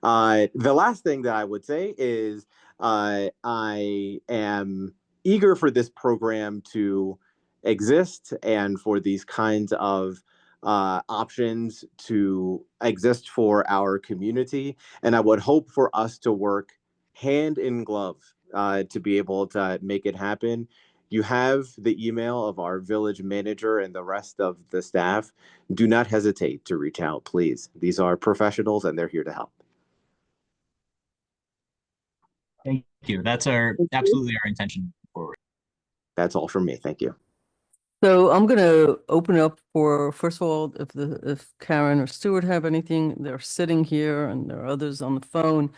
The last thing that I would say is I am eager for this program to exist and for these kinds of options to exist for our community. And I would hope for us to work hand in glove to be able to make it happen. You have the email of our village manager and the rest of the staff. Do not hesitate to reach out, please. These are professionals and they're here to help. Thank you. That's absolutely our intention forward. That's all from me. Thank you. So I'm gonna open up for, first of all, if Karen or Stuart have anything, they're sitting here and there are others on the phone.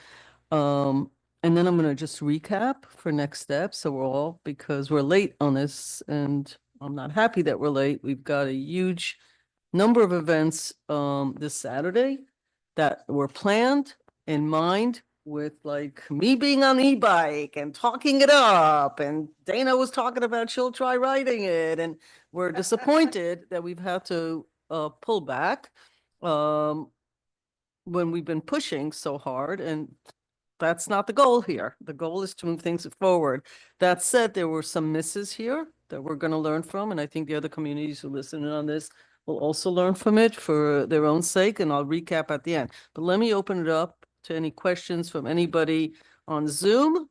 And then I'm gonna just recap for next steps overall, because we're late on this and I'm not happy that we're late. We've got a huge number of events this Saturday that were planned in mind, with like me being on e-bike and talking it up, and Dana was talking about she'll try riding it, and we're disappointed that we've had to pull back when we've been pushing so hard, and that's not the goal here. The goal is to move things forward. That said, there were some misses here that we're going to learn from, and I think the other communities who listen in on this will also learn from it for their own sake, and I'll recap at the end. But let me open it up to any questions from anybody on Zoom,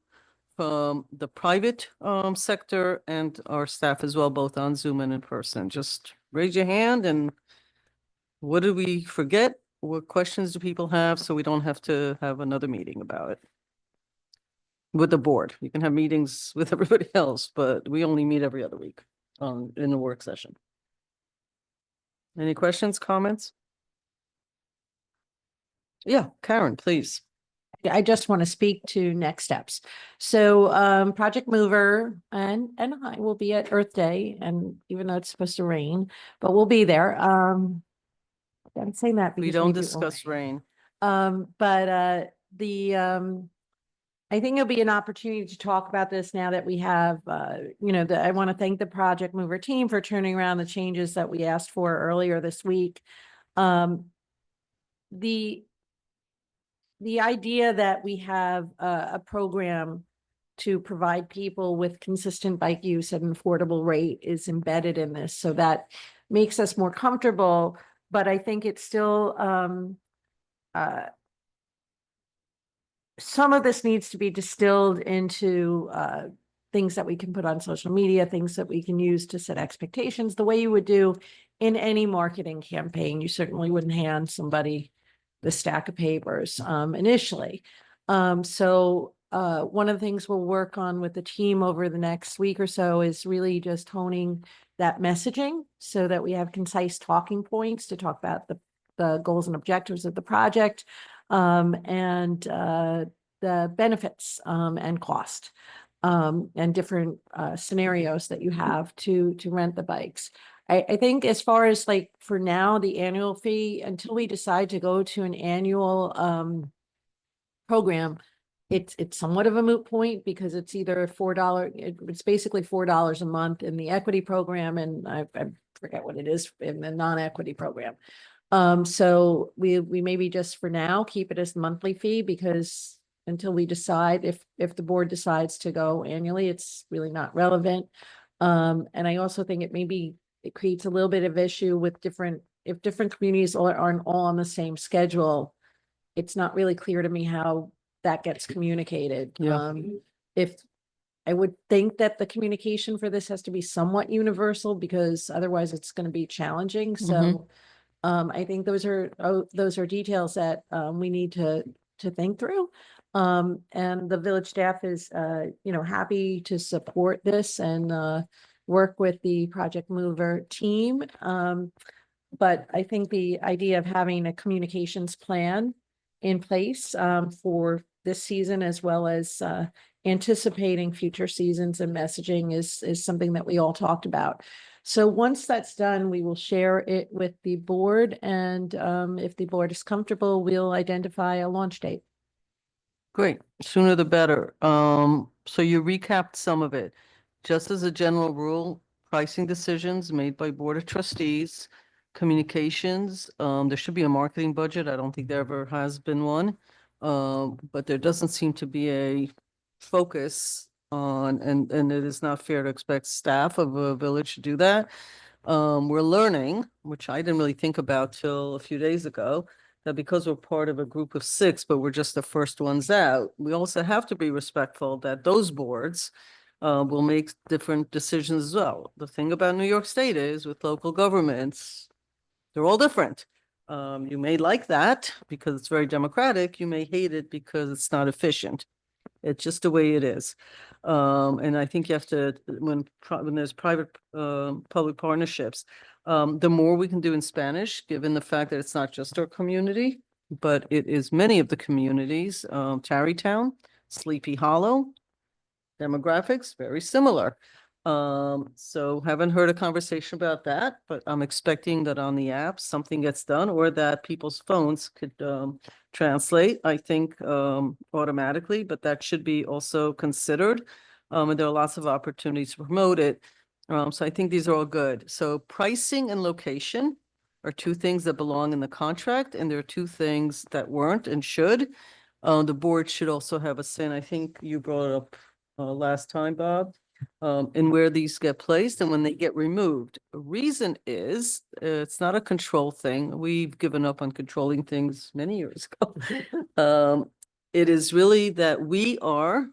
from the private sector, and our staff as well, both on Zoom and in person. Just raise your hand, and what did we forget? What questions do people have, so we don't have to have another meeting about it with the board? You can have meetings with everybody else, but we only meet every other week in a work session. Any questions, comments? Yeah, Karen, please. I just want to speak to next steps. So Project Mover and I will be at Earth Day, and even though it's supposed to rain, but we'll be there. I'm saying that because We don't maybe it won't discuss rain. I think it'll be an opportunity to talk about this now that we have, I want to thank the Project Mover team for turning around the changes that we asked for earlier this week. The idea that we have a program to provide people with consistent bike use at an affordable rate is embedded in this, so that makes us more comfortable. But I think it's still some of this needs to be distilled into things that we can put on social media, things that we can use to set expectations, the way you would do in any marketing campaign. You certainly wouldn't hand somebody the stack of papers initially. So one of the things we'll work on with the team over the next week or so is really just honing that messaging so that we have concise talking points to talk about the goals and objectives of the project, and the benefits and cost, and different scenarios that you have to rent the bikes. I think as far as like for now, the annual fee, until we decide to go to an annual program, it's somewhat of a moot point, because it's either $4, it's basically $4 a month in the equity program, and I forget what it is in the non-equity program. So we maybe just for now keep it as the monthly fee, because until we decide, if the board decides to go annually, it's really not relevant. And I also think it creates a little bit of issue with if different communities aren't all on the same schedule. It's not really clear to me how that gets communicated. Yeah. If I would think that the communication for this has to be somewhat universal, because otherwise it's going to be challenging. So I think those are details that we need to think through. And the village staff is happy to support this and work with the Project Mover team. But I think the idea of having a communications plan in place for this season, as well as anticipating future seasons and messaging is something that we all talked about. So once that's done, we will share it with the board, and if the board is comfortable, we'll identify a launch date. Great, sooner the better. So you recapped some of it. Just as a general rule, pricing decisions made by Board of Trustees, communications, there should be a marketing budget. I don't think there ever has been one. But there doesn't seem to be a focus on, and it is not fair to expect staff of a village to do that. We're learning, which I didn't really think about till a few days ago, that because we're part of a group of 6, but we're just the first ones out, we also have to be respectful that those boards will make different decisions as well. The thing about New York State is with local governments, they're all different. You may like that because it's very democratic. You may hate it because it's not efficient. It's just the way it is. And I think you have to, when there's private, public partnerships, the more we can do in Spanish, given the fact that it's not just our community, but it is many of the communities, Tarrytown, Sleepy Hollow, demographics, very similar. So haven't heard a conversation about that, but I'm expecting that on the app, something gets done, or that people's phones could, translate, I think, automatically, but that should be also considered. And there are lots of opportunities to promote it. So I think these are all good. So pricing and location are 2 things that belong in the contract, and there are 2 things that weren't and should. The board should also have a say, and I think you brought it up last time, Bob, and where these get placed and when they get removed. The reason is it's not a control thing. We've given up on controlling things many years ago. It is really that we are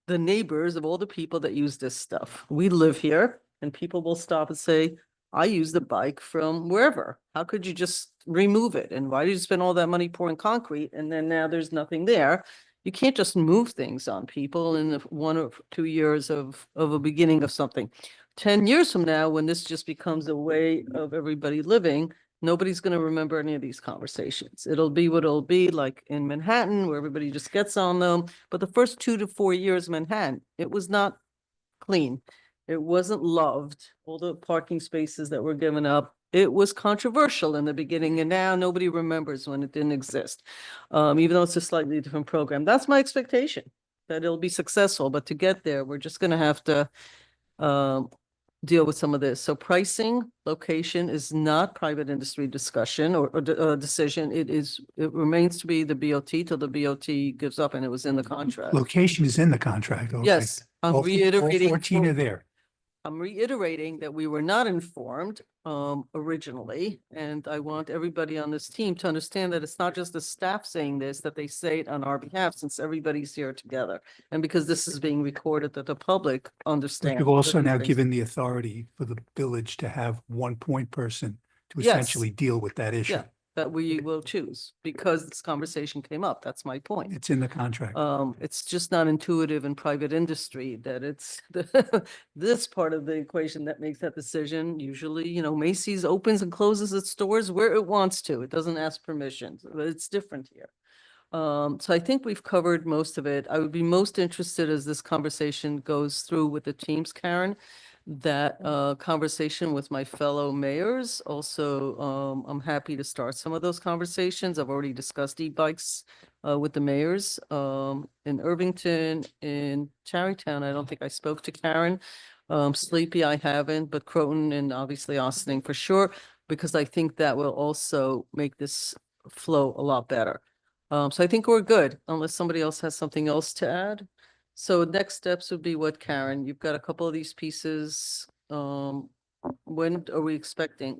the neighbors of all the people that use this stuff. We live here, and people will stop and say, I use the bike from wherever. How could you just remove it? And why did you spend all that money pouring concrete and then now there's nothing there? You can't just move things on people in 1 or 2 years of a beginning of something. 10 years from now, when this just becomes a way of everybody living, nobody's going to remember any of these conversations. It'll be what it'll be, like in Manhattan, where everybody just gets on them. But the first 2 to 4 years, Manhattan, it was not clean. It wasn't loved. All the parking spaces that were given up, it was controversial in the beginning, and now nobody remembers when it didn't exist. Even though it's a slightly different program. That's my expectation, that it'll be successful. But to get there, we're just going to have to deal with some of this. So pricing, location is not private industry discussion or decision. It remains to be the BOT till the BOT gives up, and it was in the contract. Location is in the contract. Okay. Yes, I'm All reiterating. 14 are there. I'm reiterating that we were not informed originally, and I want everybody on this team to understand that it's not just the staff saying this, that they say it on our behalf, since everybody's here together. And because this is being recorded, that the public But understands. you've also that these now things- given the authority for the village to have 1 point person to Yes. essentially deal with that issue. Yeah, that we will choose, because this conversation came up. That's my point. It's in the contract. It's just not intuitive in private industry that it's this part of the equation that makes that decision. Usually, Macy's opens and closes its stores where it wants to. It doesn't ask permission, but it's different here. So I think we've covered most of it. I would be most interested as this conversation goes through with the teams, Karen, that conversation with my fellow mayors. Also, I'm happy to start some of those conversations. I've already discussed e-bikes with the mayors in Irvington, in Tarrytown. I don't think I spoke to Karen. Sleepy, I haven't, but Croton and obviously Austining for sure, because I think that will also make this flow a lot better. So I think we're good, unless somebody else has something else to add. So next steps would be what, Karen? You've got a couple of these pieces. When are we expecting?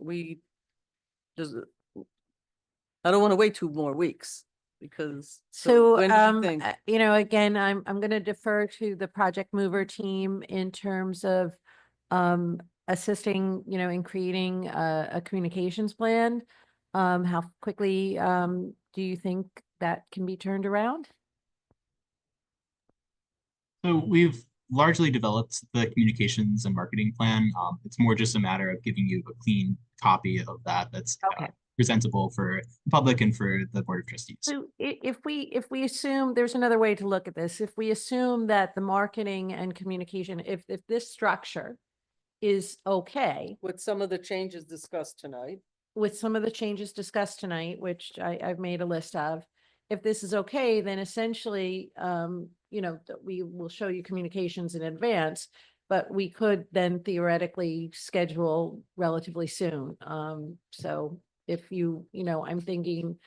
I don't want to wait 2 more weeks because. So, when do you think? Again, I'm going to defer to the project mover team in terms of assisting, in creating a communications plan. How quickly do you think that can be turned around? So we've largely developed the communications and marketing plan. It's more just a matter of giving you a clean copy of that. That's Okay. presentable for the public and for the Board of Trustees. So if we assume, there's another way to look at this, if we assume that the marketing and communication, if this structure is okay With some of the changes discussed tonight. with some of the changes discussed tonight, which I've made a list of, if this is okay, then essentially, we will show you communications in advance, but we could then theoretically schedule relatively soon. So if I'm thinking,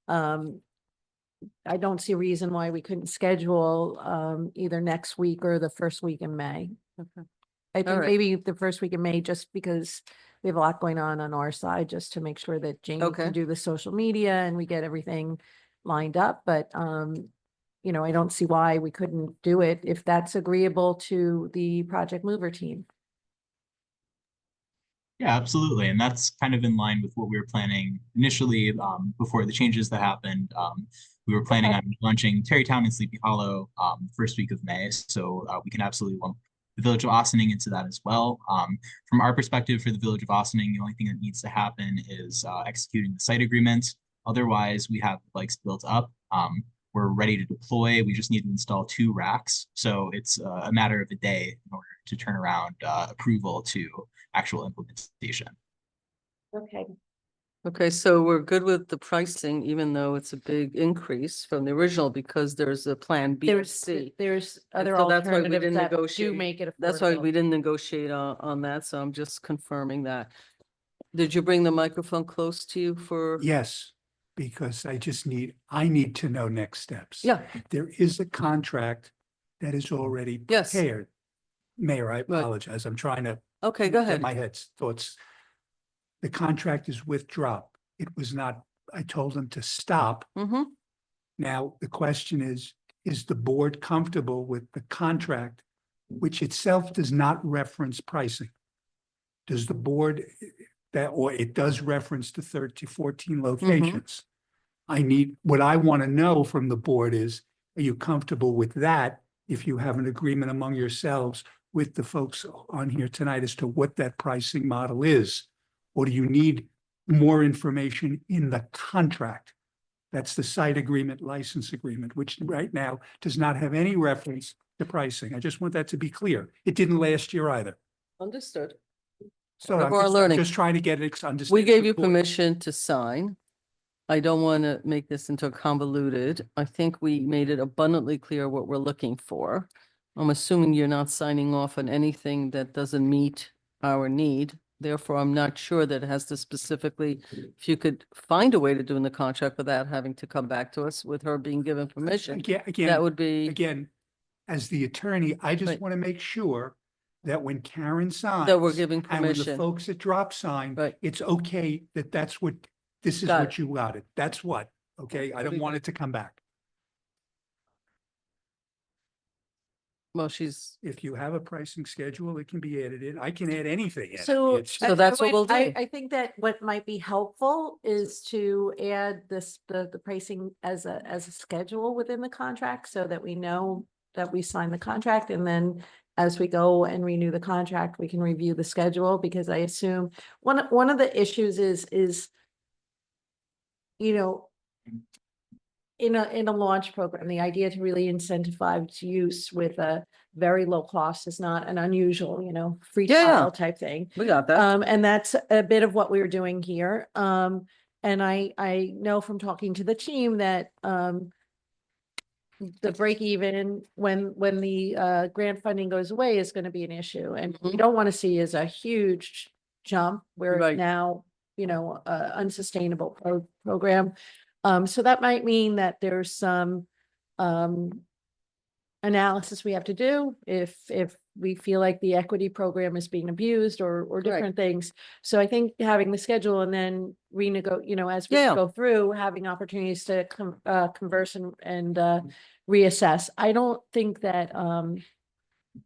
I don't see a reason why we couldn't schedule, either next week or the first week in May. Okay. I think right. maybe the first week in May, just because we have a lot going on our side, just to make sure that Jamie Okay. can do the social media and we get everything lined up. But, I don't see why we couldn't do it if that's agreeable to the Project Mover team. Yeah, absolutely. And that's kind of in line with what we were planning initially, before the changes that happened. We were planning on launching Terrytown and Sleepy Hollow first week of May. So we can absolutely lump the Village of Ossining into that as well. From our perspective for the Village of Ossining, the only thing that needs to happen is executing the site agreement. Otherwise, we have the bikes built up. We're ready to deploy. We just need to install 2 racks. So it's a matter of a day in order to turn around approval to actual implementation. Okay. Okay, so we're good with the pricing, even though it's a big increase from the original because there's a plan B and C. There's And other so that's why we alternatives didn't that do negotiate. make it affordable. That's why we didn't negotiate on that, so I'm just confirming that. Did you bring the microphone close to you for? Yes, because I need to know next steps. Yeah, There is a contract that is already Yes. prepared. Mayor, I apologize. I'm trying to okay, go get ahead. my head's thoughts. The contract is with drop. It was not, I told them to stop. Mm-hmm. Now, the question is the board comfortable with the contract, which itself does not reference pricing? Does the board or it does reference the 14 locations? What I want to know from the board is, are you comfortable with that? If you have an agreement among yourselves with the folks on here tonight as to what that pricing model is? Or do you need more information in the contract? That's the site agreement, license agreement, which right now does not have any reference to pricing. I just want that to be clear. It didn't last year either. Understood. So Of our I'm learning. just trying to get it understood. We gave you permission to sign. I don't want to make this into convoluted. I think we made it abundantly clear what we're looking for. I'm assuming you're not signing off on anything that doesn't meet our need. Therefore, I'm not sure that it has to specifically, if you could find a way to do in the contract without having to come back to us with her being given permission, that would be. Again, as the attorney, I just Right. want to make sure that when Karen signs. That we're giving And when the permission. folks at Drop sign, Right. it's okay that this is Got what you got it. That's what, okay? I don't want it to come back. Well, she's, If you have a pricing schedule, it can be added in. I can add anything in. So, It's- that's what we'll do. I think that what might be helpful is to add the pricing as a schedule within the contract so that we know that we signed the contract, and then as we go and renew the contract, we can review the schedule, because I assume one of the issues is in a launch program, the idea to really incentivize use with a very low cost is not an unusual, free Yeah, yeah. trial type thing. we got that. And that's a bit of what we were doing here. And I know from talking to the team that the break even when the grant funding goes away is going to be an issue. And we don't want to see is a huge jump where Right. it's now, unsustainable program. So that might mean that there's some analysis we have to do if we feel like the equity program is being abused or different things. So I think having the schedule and then as we Yeah. go through, having opportunities to converse and reassess. I don't think that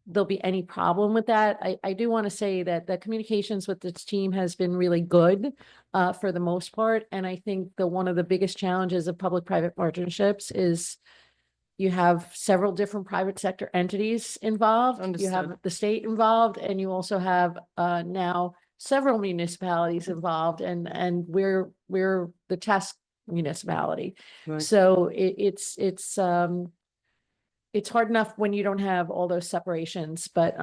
there'll be any problem with that. I do want to say that the communications with this team has been really good for the most part. And I think one of the biggest challenges of public-private partnerships is you have several different private sector entities involved. You have Understood. the state involved, and you also have now several municipalities involved, and we're the test municipality. Right. So it's hard enough when you don't have all those separations, but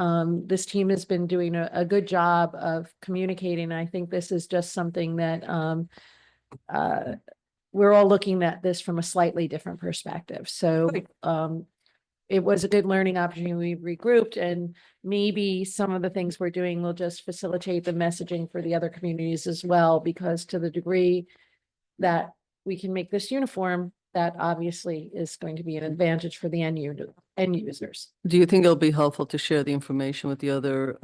this team has been doing a good job of communicating. I think this is just something that we're all looking at this from a slightly different perspective. So it was a good learning opportunity. We regrouped, and maybe some of the things we're doing will just facilitate the messaging for the other communities as well, because to the degree that we can make this uniform, that obviously is going to be an advantage for the end users. Do you think it'll be helpful to share the information with the other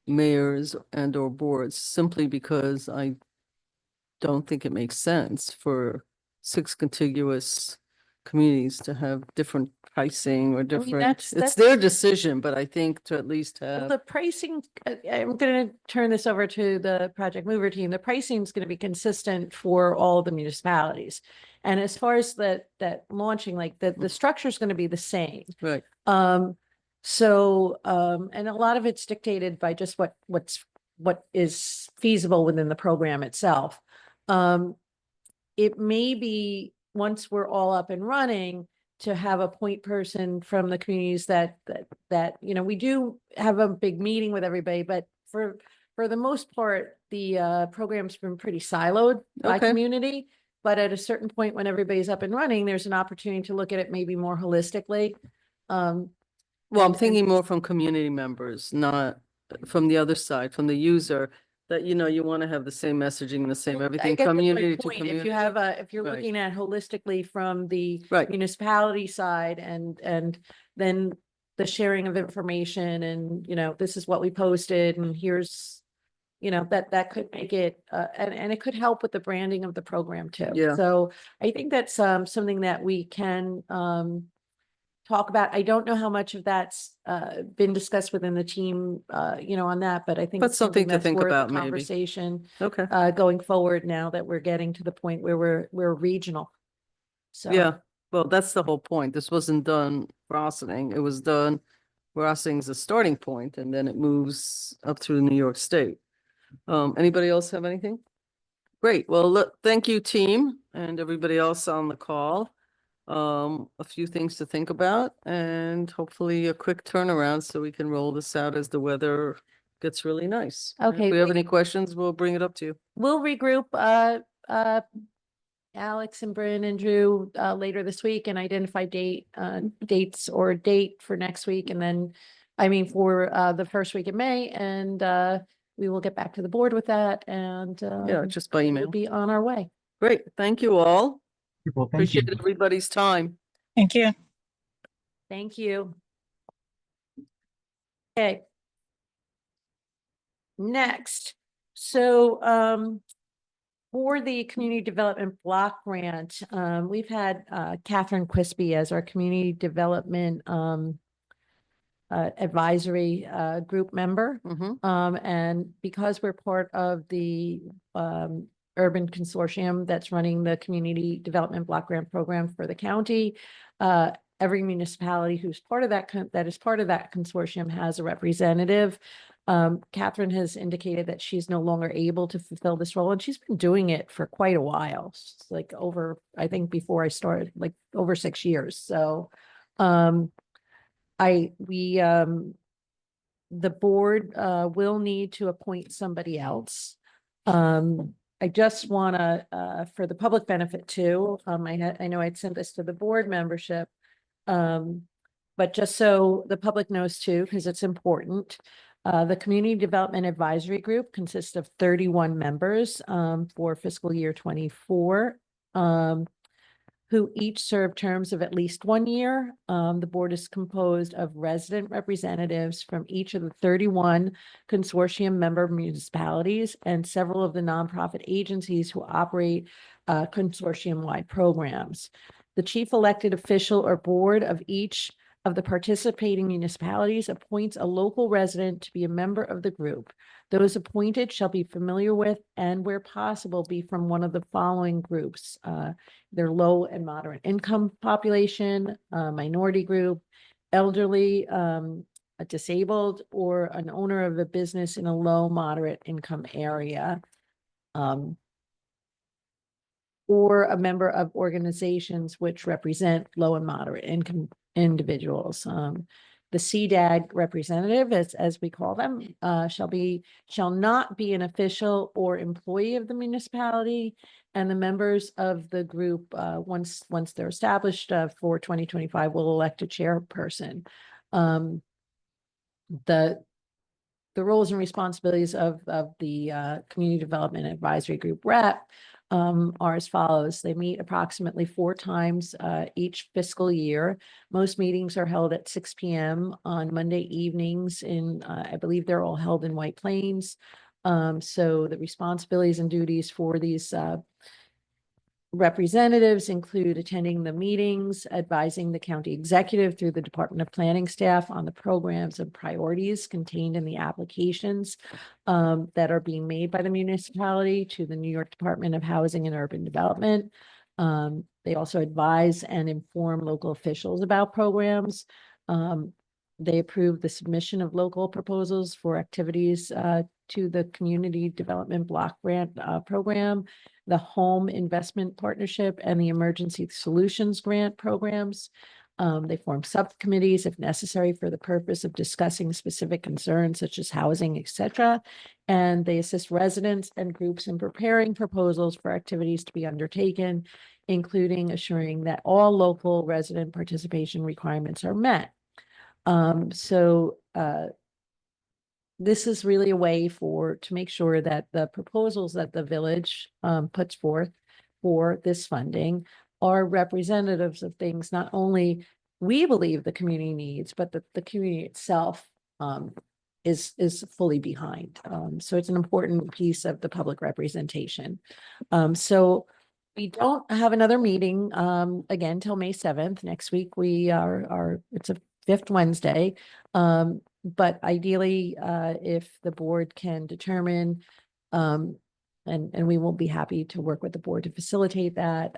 mayors and or boards, simply because I don't think it makes sense for 6 contiguous communities to have different pricing or different, it's that's- their decision, but I think to at least Well, have, the pricing, I'm going to turn this over to the Project Mover team. The pricing is going to be consistent for all the municipalities. And as far as that launching, like the structure is going to be the same. right, And a lot of it's dictated by just what is feasible within the program itself. It may be, once we're all up and running, to have a point person from the communities that we do have a big meeting with everybody, but for the most part, the program's been pretty siloed by Okay. community. But at a certain point, when everybody's up and running, there's an opportunity to look at it maybe more holistically. well, I'm thinking more from community members, not from the other side, from the user, that, you want to have the same messaging, the same I everything, get the community point. to community. If you have if you're Right. looking at holistically from the Right. municipality side, and then the sharing of information, and this is what we posted, and here's that could make it and it could help with the branding of the program too. Yeah. So I think that's something that we can talk about. I don't know how much of that's been discussed within the team, on that, but I think But it's something to that's think worth a about, maybe. conversation Okay, going forward, now that we're getting to the point where we're regional. So yeah, well, that's the whole point. This wasn't done for Ossining. It was done where Ossining is a starting point, and then it moves up through New York State. Anybody else have anything? Great. Well, look, thank you, team, and everybody else on the call. A few things to think about, and hopefully a quick turnaround so we can roll this out as the weather gets really nice. And Okay, if we have we- any questions, we'll bring it up to you. we'll regroup, Alex and Bryn and Drew, later this week, and identify dates or date for next week. And then, for the first week of May, and we will get back to the board with that, and Yeah, just by we'll email. be on our way. Great. Thank you all. Well, thank Appreciate you. everybody's time. Thank you. Thank you. Okay. Next, so for the community development block grant, we've had Catherine Quispy as our community development advisory group member. And because we're part of the urban consortium that's running the community development block grant program for the county, every municipality who's part of that is part of that consortium has a representative. Catherine has indicated that she's no longer able to fulfill this role, and she's been doing it for quite a while, like over, I think before I started, like over 6 years. So the board will need to appoint somebody else. I just want to, for the public benefit too, I know I'd sent this to the board membership, but just so the public knows too, because it's important, the Community Development Advisory Group consists of 31 members for fiscal year 24, who each serve terms of at least 1 year. The board is composed of resident representatives from each of the 31 consortium member municipalities and several of the nonprofit agencies who operate consortium-wide programs. The chief elected official or board of each of the participating municipalities appoints a local resident to be a member of the group. Those appointed shall be familiar with and, where possible, be from one of the following groups: their low and moderate income population, minority group, elderly, a disabled or an owner of a business in a low, moderate income area. Or a member of organizations which represent low and moderate income individuals. The CDAG representative, as we call them, shall not be an official or employee of the municipality, and the members of the group, once they're established for 2025, will elect a chairperson. The roles and responsibilities of the Community Development Advisory Group rep are as follows. They meet approximately 4 times each fiscal year. Most meetings are held at 6 p.m. on Monday evenings I believe they're all held in White Plains. So the responsibilities and duties for these representatives include attending the meetings, advising the county executive through the Department of Planning staff on the programs and priorities contained in the applications that are being made by the municipality to the New York Department of Housing and Urban Development. They also advise and inform local officials about programs. They approve the submission of local proposals for activities to the Community Development Block Grant Program, the Home Investment Partnership, and the Emergency Solutions Grant programs. They form subcommittees if necessary for the purpose of discussing specific concerns such as housing, etc. And they assist residents and groups in preparing proposals for activities to be undertaken, including assuring that all local resident participation requirements are met. This is really a way to make sure that the proposals that the village puts forth for this funding are representatives of things not only we believe the community needs, but that the community itself is fully behind. So it's an important piece of the public representation. So we don't have another meeting again till May 7th. Next week it's a 5th Wednesday. But ideally, if the board can determine, and we will be happy to work with the board to facilitate that,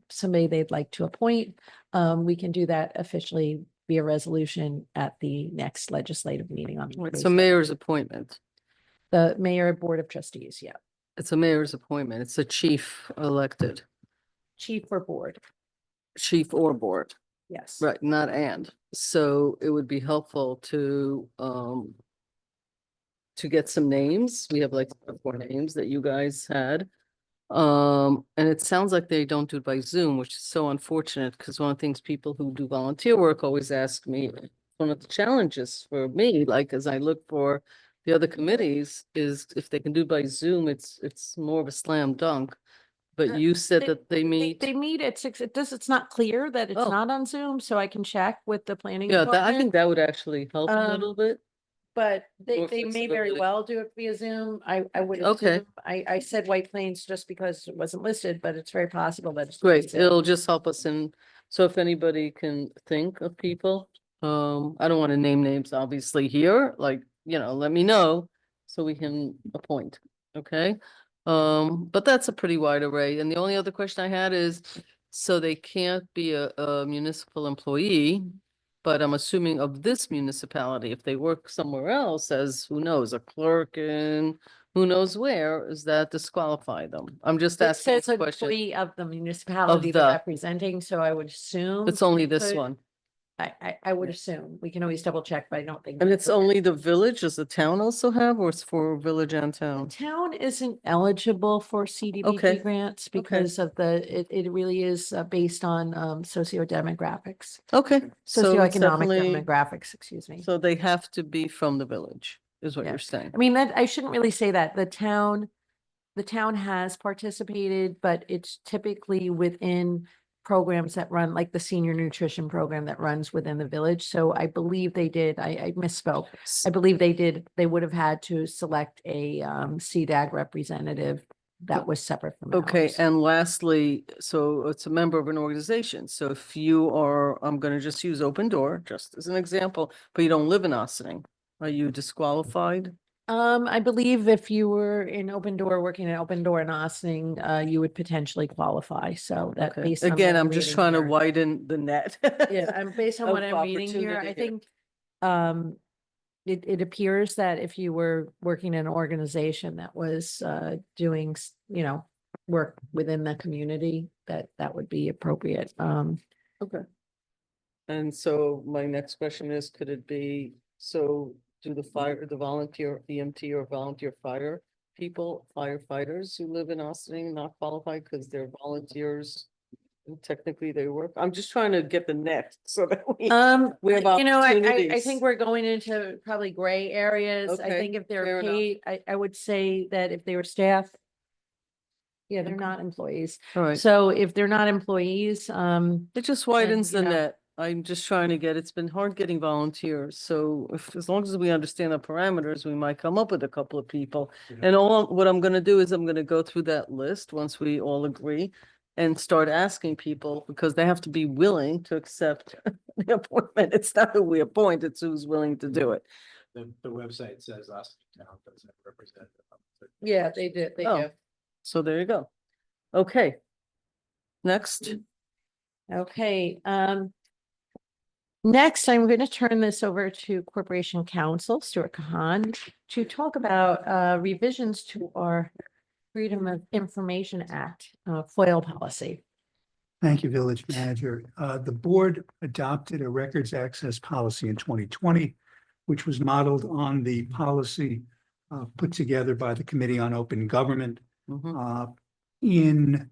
somebody they'd like to appoint, we can do that officially via resolution at the next legislative meeting on It's May a 7th. mayor's appointment. The mayor board of trustees, yeah. It's a mayor's appointment. It's a chief elected, Chief or board, chief or board. yes. Right, not and. So it would be helpful to get some names. We have like 4 names that you guys had. And it sounds like they don't do it by Zoom, which is so unfortunate because one of the things people who do volunteer work always ask me, one of the challenges for me, like as I look for the other committees, is if they can do by Zoom, it's more of a slam dunk. But you said that they meet. They meet at 6. It's not clear that it's Oh. not on Zoom, so I can check with the planning Yeah, I department. think that would actually help a little bit. But More they may very flexibility. well do it via Zoom. I would Okay. assume. I said White Plains just because it wasn't listed, but it's very possible that it's via Great, Zoom. it'll just help us so if anybody can think of people, I don't want to name names obviously here, like, let me know so we can appoint, okay? But that's a pretty wide array, and the only other question I had is, so they can't be a municipal employee, but I'm assuming of this municipality, if they work somewhere else as, who knows, a clerk in who knows where, does that disqualify them? I'm just It asking says a an question. employee of the municipality they're the- representing, so I would assume. It's only it this could- one. I would assume. We can always double check, but I don't think. And that's it's okay. only the village, does the town also have, or it's for village and town? Town isn't eligible for CDBG Okay, grants because of it really is based on sociodemographics, Okay, so it's socioeconomic definitely, demographics, excuse me. so they have to be from the village, is what Yeah. you're saying. I mean, I shouldn't really say that. The town has participated, but it's typically within programs that run, like the senior nutrition program that runs within the village. So I believe they did, I misspoke. I believe they would have had to select a CDAG representative that was separate from Okay, ours. and lastly, so it's a member of an organization. So if you are, I'm gonna just use Open Door, just as an example, but you don't live in Ossining, are you disqualified? I believe if you were in Open Door, working at Open Door in Ossining, you would potentially qualify. So that Okay, based on again, what I'm just reading trying to here. widen the net. Yeah, I'm based on what of I'm reading here. I opportunity here. think it appears that if you were working in an organization that was doing, work within the community, that would be appropriate. Okay. And so my next question is, could it be, so do the volunteer EMT or volunteer fire people, firefighters who live in Austin not qualify because they're volunteers? And technically they work. I'm just trying to get the net so that we have I opportunities. think we're going into probably gray areas. I Okay, think if fair they're enough. paid, I would say that if they were staff, yeah, they're Okay. not employees. All right. So if they're not employees, It just widens you the know. net. I'm just trying to it's been hard getting volunteers. So as long as we understand the parameters, we might come up with a couple of people. And what I'm gonna do is I'm gonna go through that list once we all agree and start asking people, because they have to be willing to accept the appointment. It's not who we appoint, it's who's willing to do it. The website says Austin Town doesn't represent. Yeah, they did, they Oh. do. So there you go. Okay. Next. Okay, next, I'm going to turn this over to Corporation Counsel, Stuart Kahan, to talk about revisions to our Freedom of Information Act, FOIL policy. Thank you, Village Manager. The board adopted a records access policy in 2020, which was modeled on the policy put together by the Committee on Open Government. In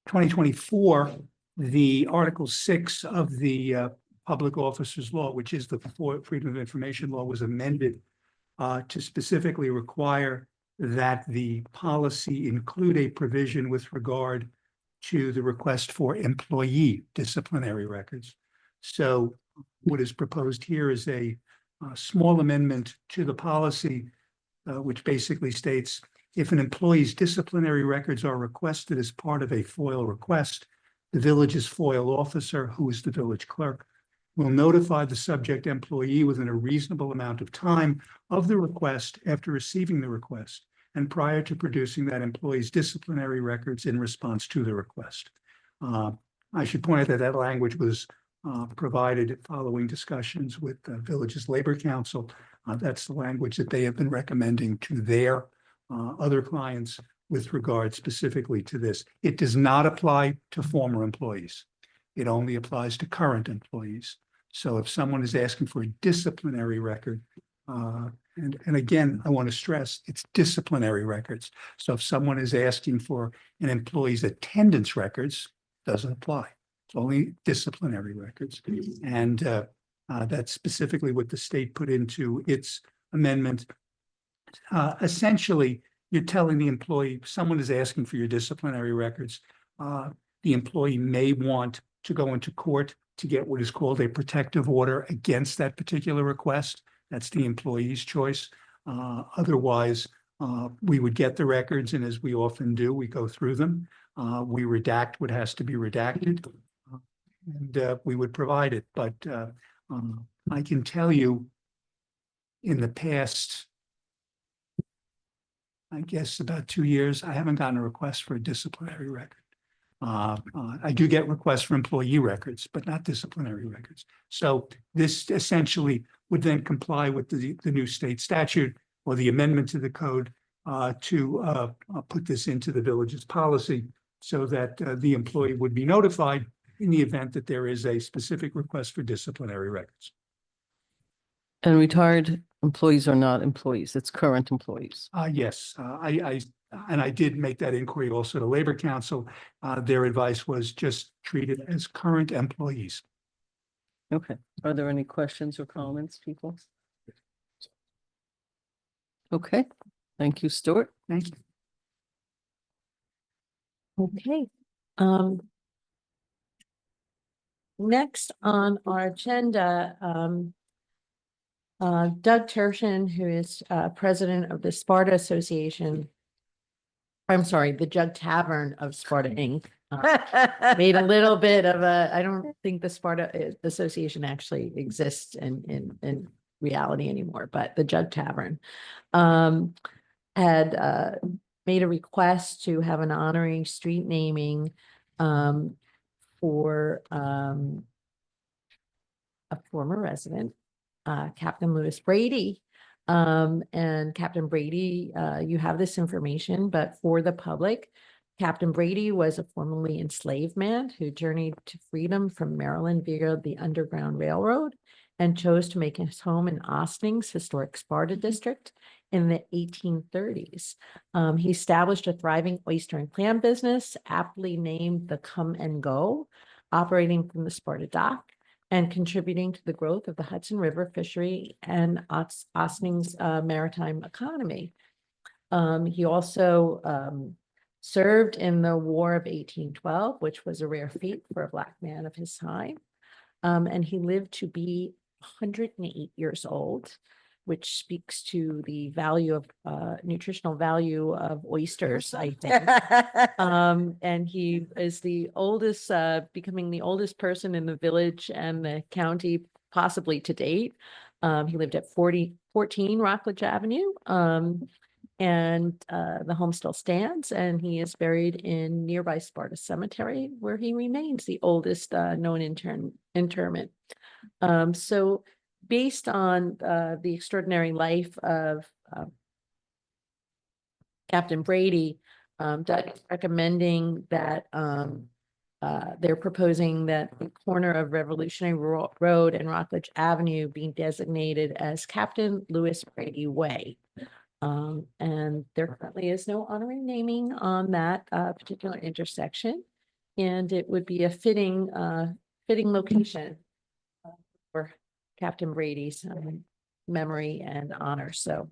2024, the Article 6 of the Public Officers Law, which is the Freedom of Information Law, was amended to specifically require that the policy include a provision with regard to the request for employee disciplinary records. So what is proposed here is a small amendment to the policy, which basically states, if an employee's disciplinary records are requested as part of a FOIL request, the village's FOIL officer, who is the village clerk, will notify the subject employee within a reasonable amount of time of the request after receiving the request and prior to producing that employee's disciplinary records in response to the request. I should point out that that language was provided following discussions with the village's labor council. That's the language that they have been recommending to their other clients with regard specifically to this. It does not apply to former employees. It only applies to current employees. So if someone is asking for a disciplinary record, and again, I want to stress it's disciplinary records. So if someone is asking for an employee's attendance records, doesn't apply. It's only disciplinary records. And that's specifically what the state put into its amendment. Essentially, you're telling the employee, someone is asking for your disciplinary records. The employee may want to go into court to get what is called a protective order against that particular request. That's the employee's choice. Otherwise, we would get the records, and as we often do, we go through them. We redact what has to be redacted, and we would provide it. But I can tell you, in the past, I guess about 2 years, I haven't gotten a request for a disciplinary record. I do get requests for employee records, but not disciplinary records. So this essentially would then comply with the new state statute or the amendment to the code to put this into the village's policy so that the employee would be notified in the event that there is a specific request for disciplinary records. And retired employees are not employees, it's current employees. Yes, I did make that inquiry also to Labor Council. Their advice was just treat it as current employees. Okay, are there any questions or comments, people? Okay, thank you, Stuart. Thank you. Okay. Next on our agenda, Doug Tershin, who is president of the Sparta Association. I'm sorry, the Jug Tavern of Sparta Inc. Made a little bit of I don't think the Sparta Association actually exists in reality anymore, but the Jug Tavern had made a request to have an honoring street naming for a former resident Captain Lewis Brady. And Captain Brady, you have this information, but for the public, Captain Brady was a formerly enslaved man who journeyed to freedom from Maryland via the Underground Railroad and chose to make his home in Austin's historic Sparta district in the 1830s. He established a thriving oyster and clam business, aptly named the Come and Go, operating from the Sparta dock and contributing to the growth of the Hudson River fishery and Austin's maritime economy. He also served in the War of 1812, which was a rare feat for a Black man of his time. And he lived to be 108 years old, which speaks to the value of nutritional value of oysters, I think. And he is the oldest, becoming the oldest person in the village and the county, possibly to date. He lived at 14 Rockledge Avenue. And the home still stands, and he is buried in nearby Sparta Cemetery, where he remains the oldest known interment. So based on the extraordinary life of Captain Brady, Doug is recommending that they're proposing that the corner of Revolutionary Road and Rockledge Avenue be designated as Captain Lewis Brady Way. And there currently is no honorary naming on that particular intersection. And it would be a fitting location for Captain Brady's memory and honor. So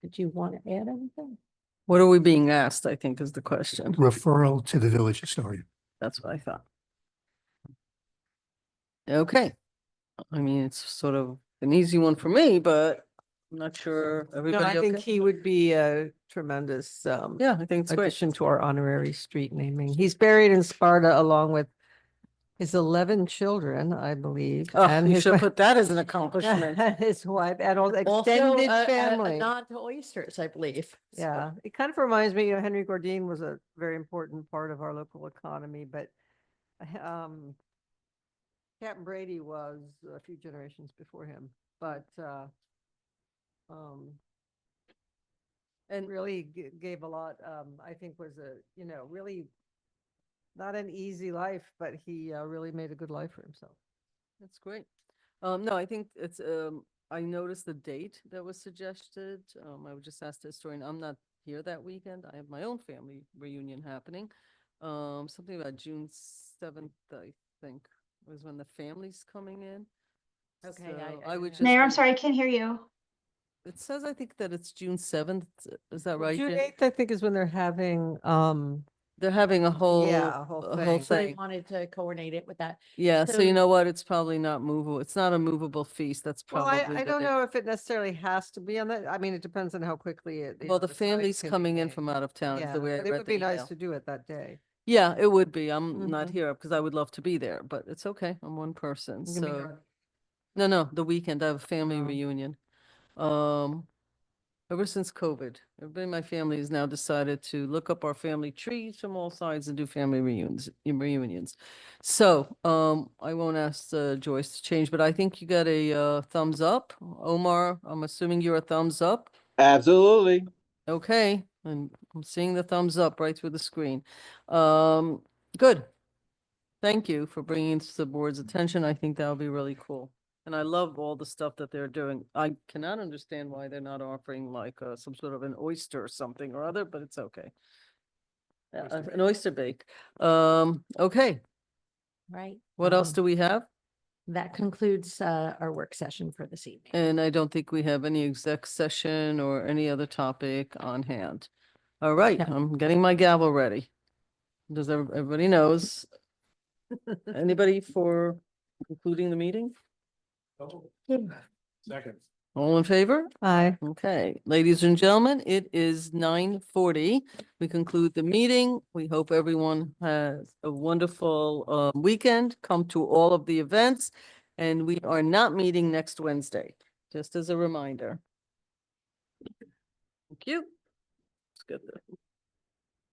did you want to add anything? What are we being asked, I think is the question. Referral to the village historian. That's what I thought. Okay. I mean, it's sort of an easy one for me, but I'm not sure No, everybody I think okay? he would be a tremendous Yeah, I think it's great. addition to our honorary street naming. He's buried in Sparta along with his 11 children, I believe. Oh, and you his should wi- put that as an accomplishment. and his wife and all the Also, extended a family. nod to oysters, I believe. So- Yeah, it kind of reminds me, Henry Gordine was a very important part of our local economy, but Captain Brady was a few generations before him, but and really gave a lot, I think was really not an easy life, but he really made a good life for himself. That's great. No, I think it's, I noticed the date that was suggested. I would just ask the historian, I'm not here that weekend. I have my own family reunion happening. Something about June 7th, I think, was when the family's coming in. Okay, So I I would didn't just. Mayor, I'm maybe- sorry, I can't hear you. It says, I think that it's June 7th. Is that right? June Jen? 8th, I think, is when they're having They're having a whole, Yeah, a whole thing. So they thing. wanted to coordinate it with that. Yeah, so So- you know what? It's probably not movable. It's not a movable feast. That's Well, probably. I the don't day. know if it necessarily has to be on that. I mean, it depends on how quickly it. Well, the time family's can be coming in made. from out of town, is Yeah, the way I but it read would the be nice email. to do it that day. Yeah, it would be. I'm not Mhm. here because I would love to be there, but it's okay. I'm one person, You can be so. gone. No, the weekend, I have a family Oh. reunion. Ever since COVID, everybody in my family has now decided to look up our family trees from all sides and do family reunions. So, I won't ask Joyce to change, but I think you got a thumbs up. Omar, I'm assuming you're a thumbs up. Absolutely. Okay, and I'm seeing the thumbs up right through the screen. Good. Thank you for bringing it to the board's attention. I think that'll be really cool. And I love all the stuff that they're doing. I cannot understand why they're not offering like some sort of an oyster or something or other, but it's okay. An oyster bake. Okay, Right. what else do we have? That concludes our work session for this evening. And I don't think we have any exec session or any other topic on hand. All right, No. I'm getting my gavel ready. Does everybody knows? Anybody for concluding the meeting? Second. All in favor? Aye. Okay, ladies and gentlemen, it is 9:40. We conclude the meeting. We hope everyone has a wonderful weekend. Come to all of the events. And we are not meeting next Wednesday, just as a reminder. Thank you. Let's get the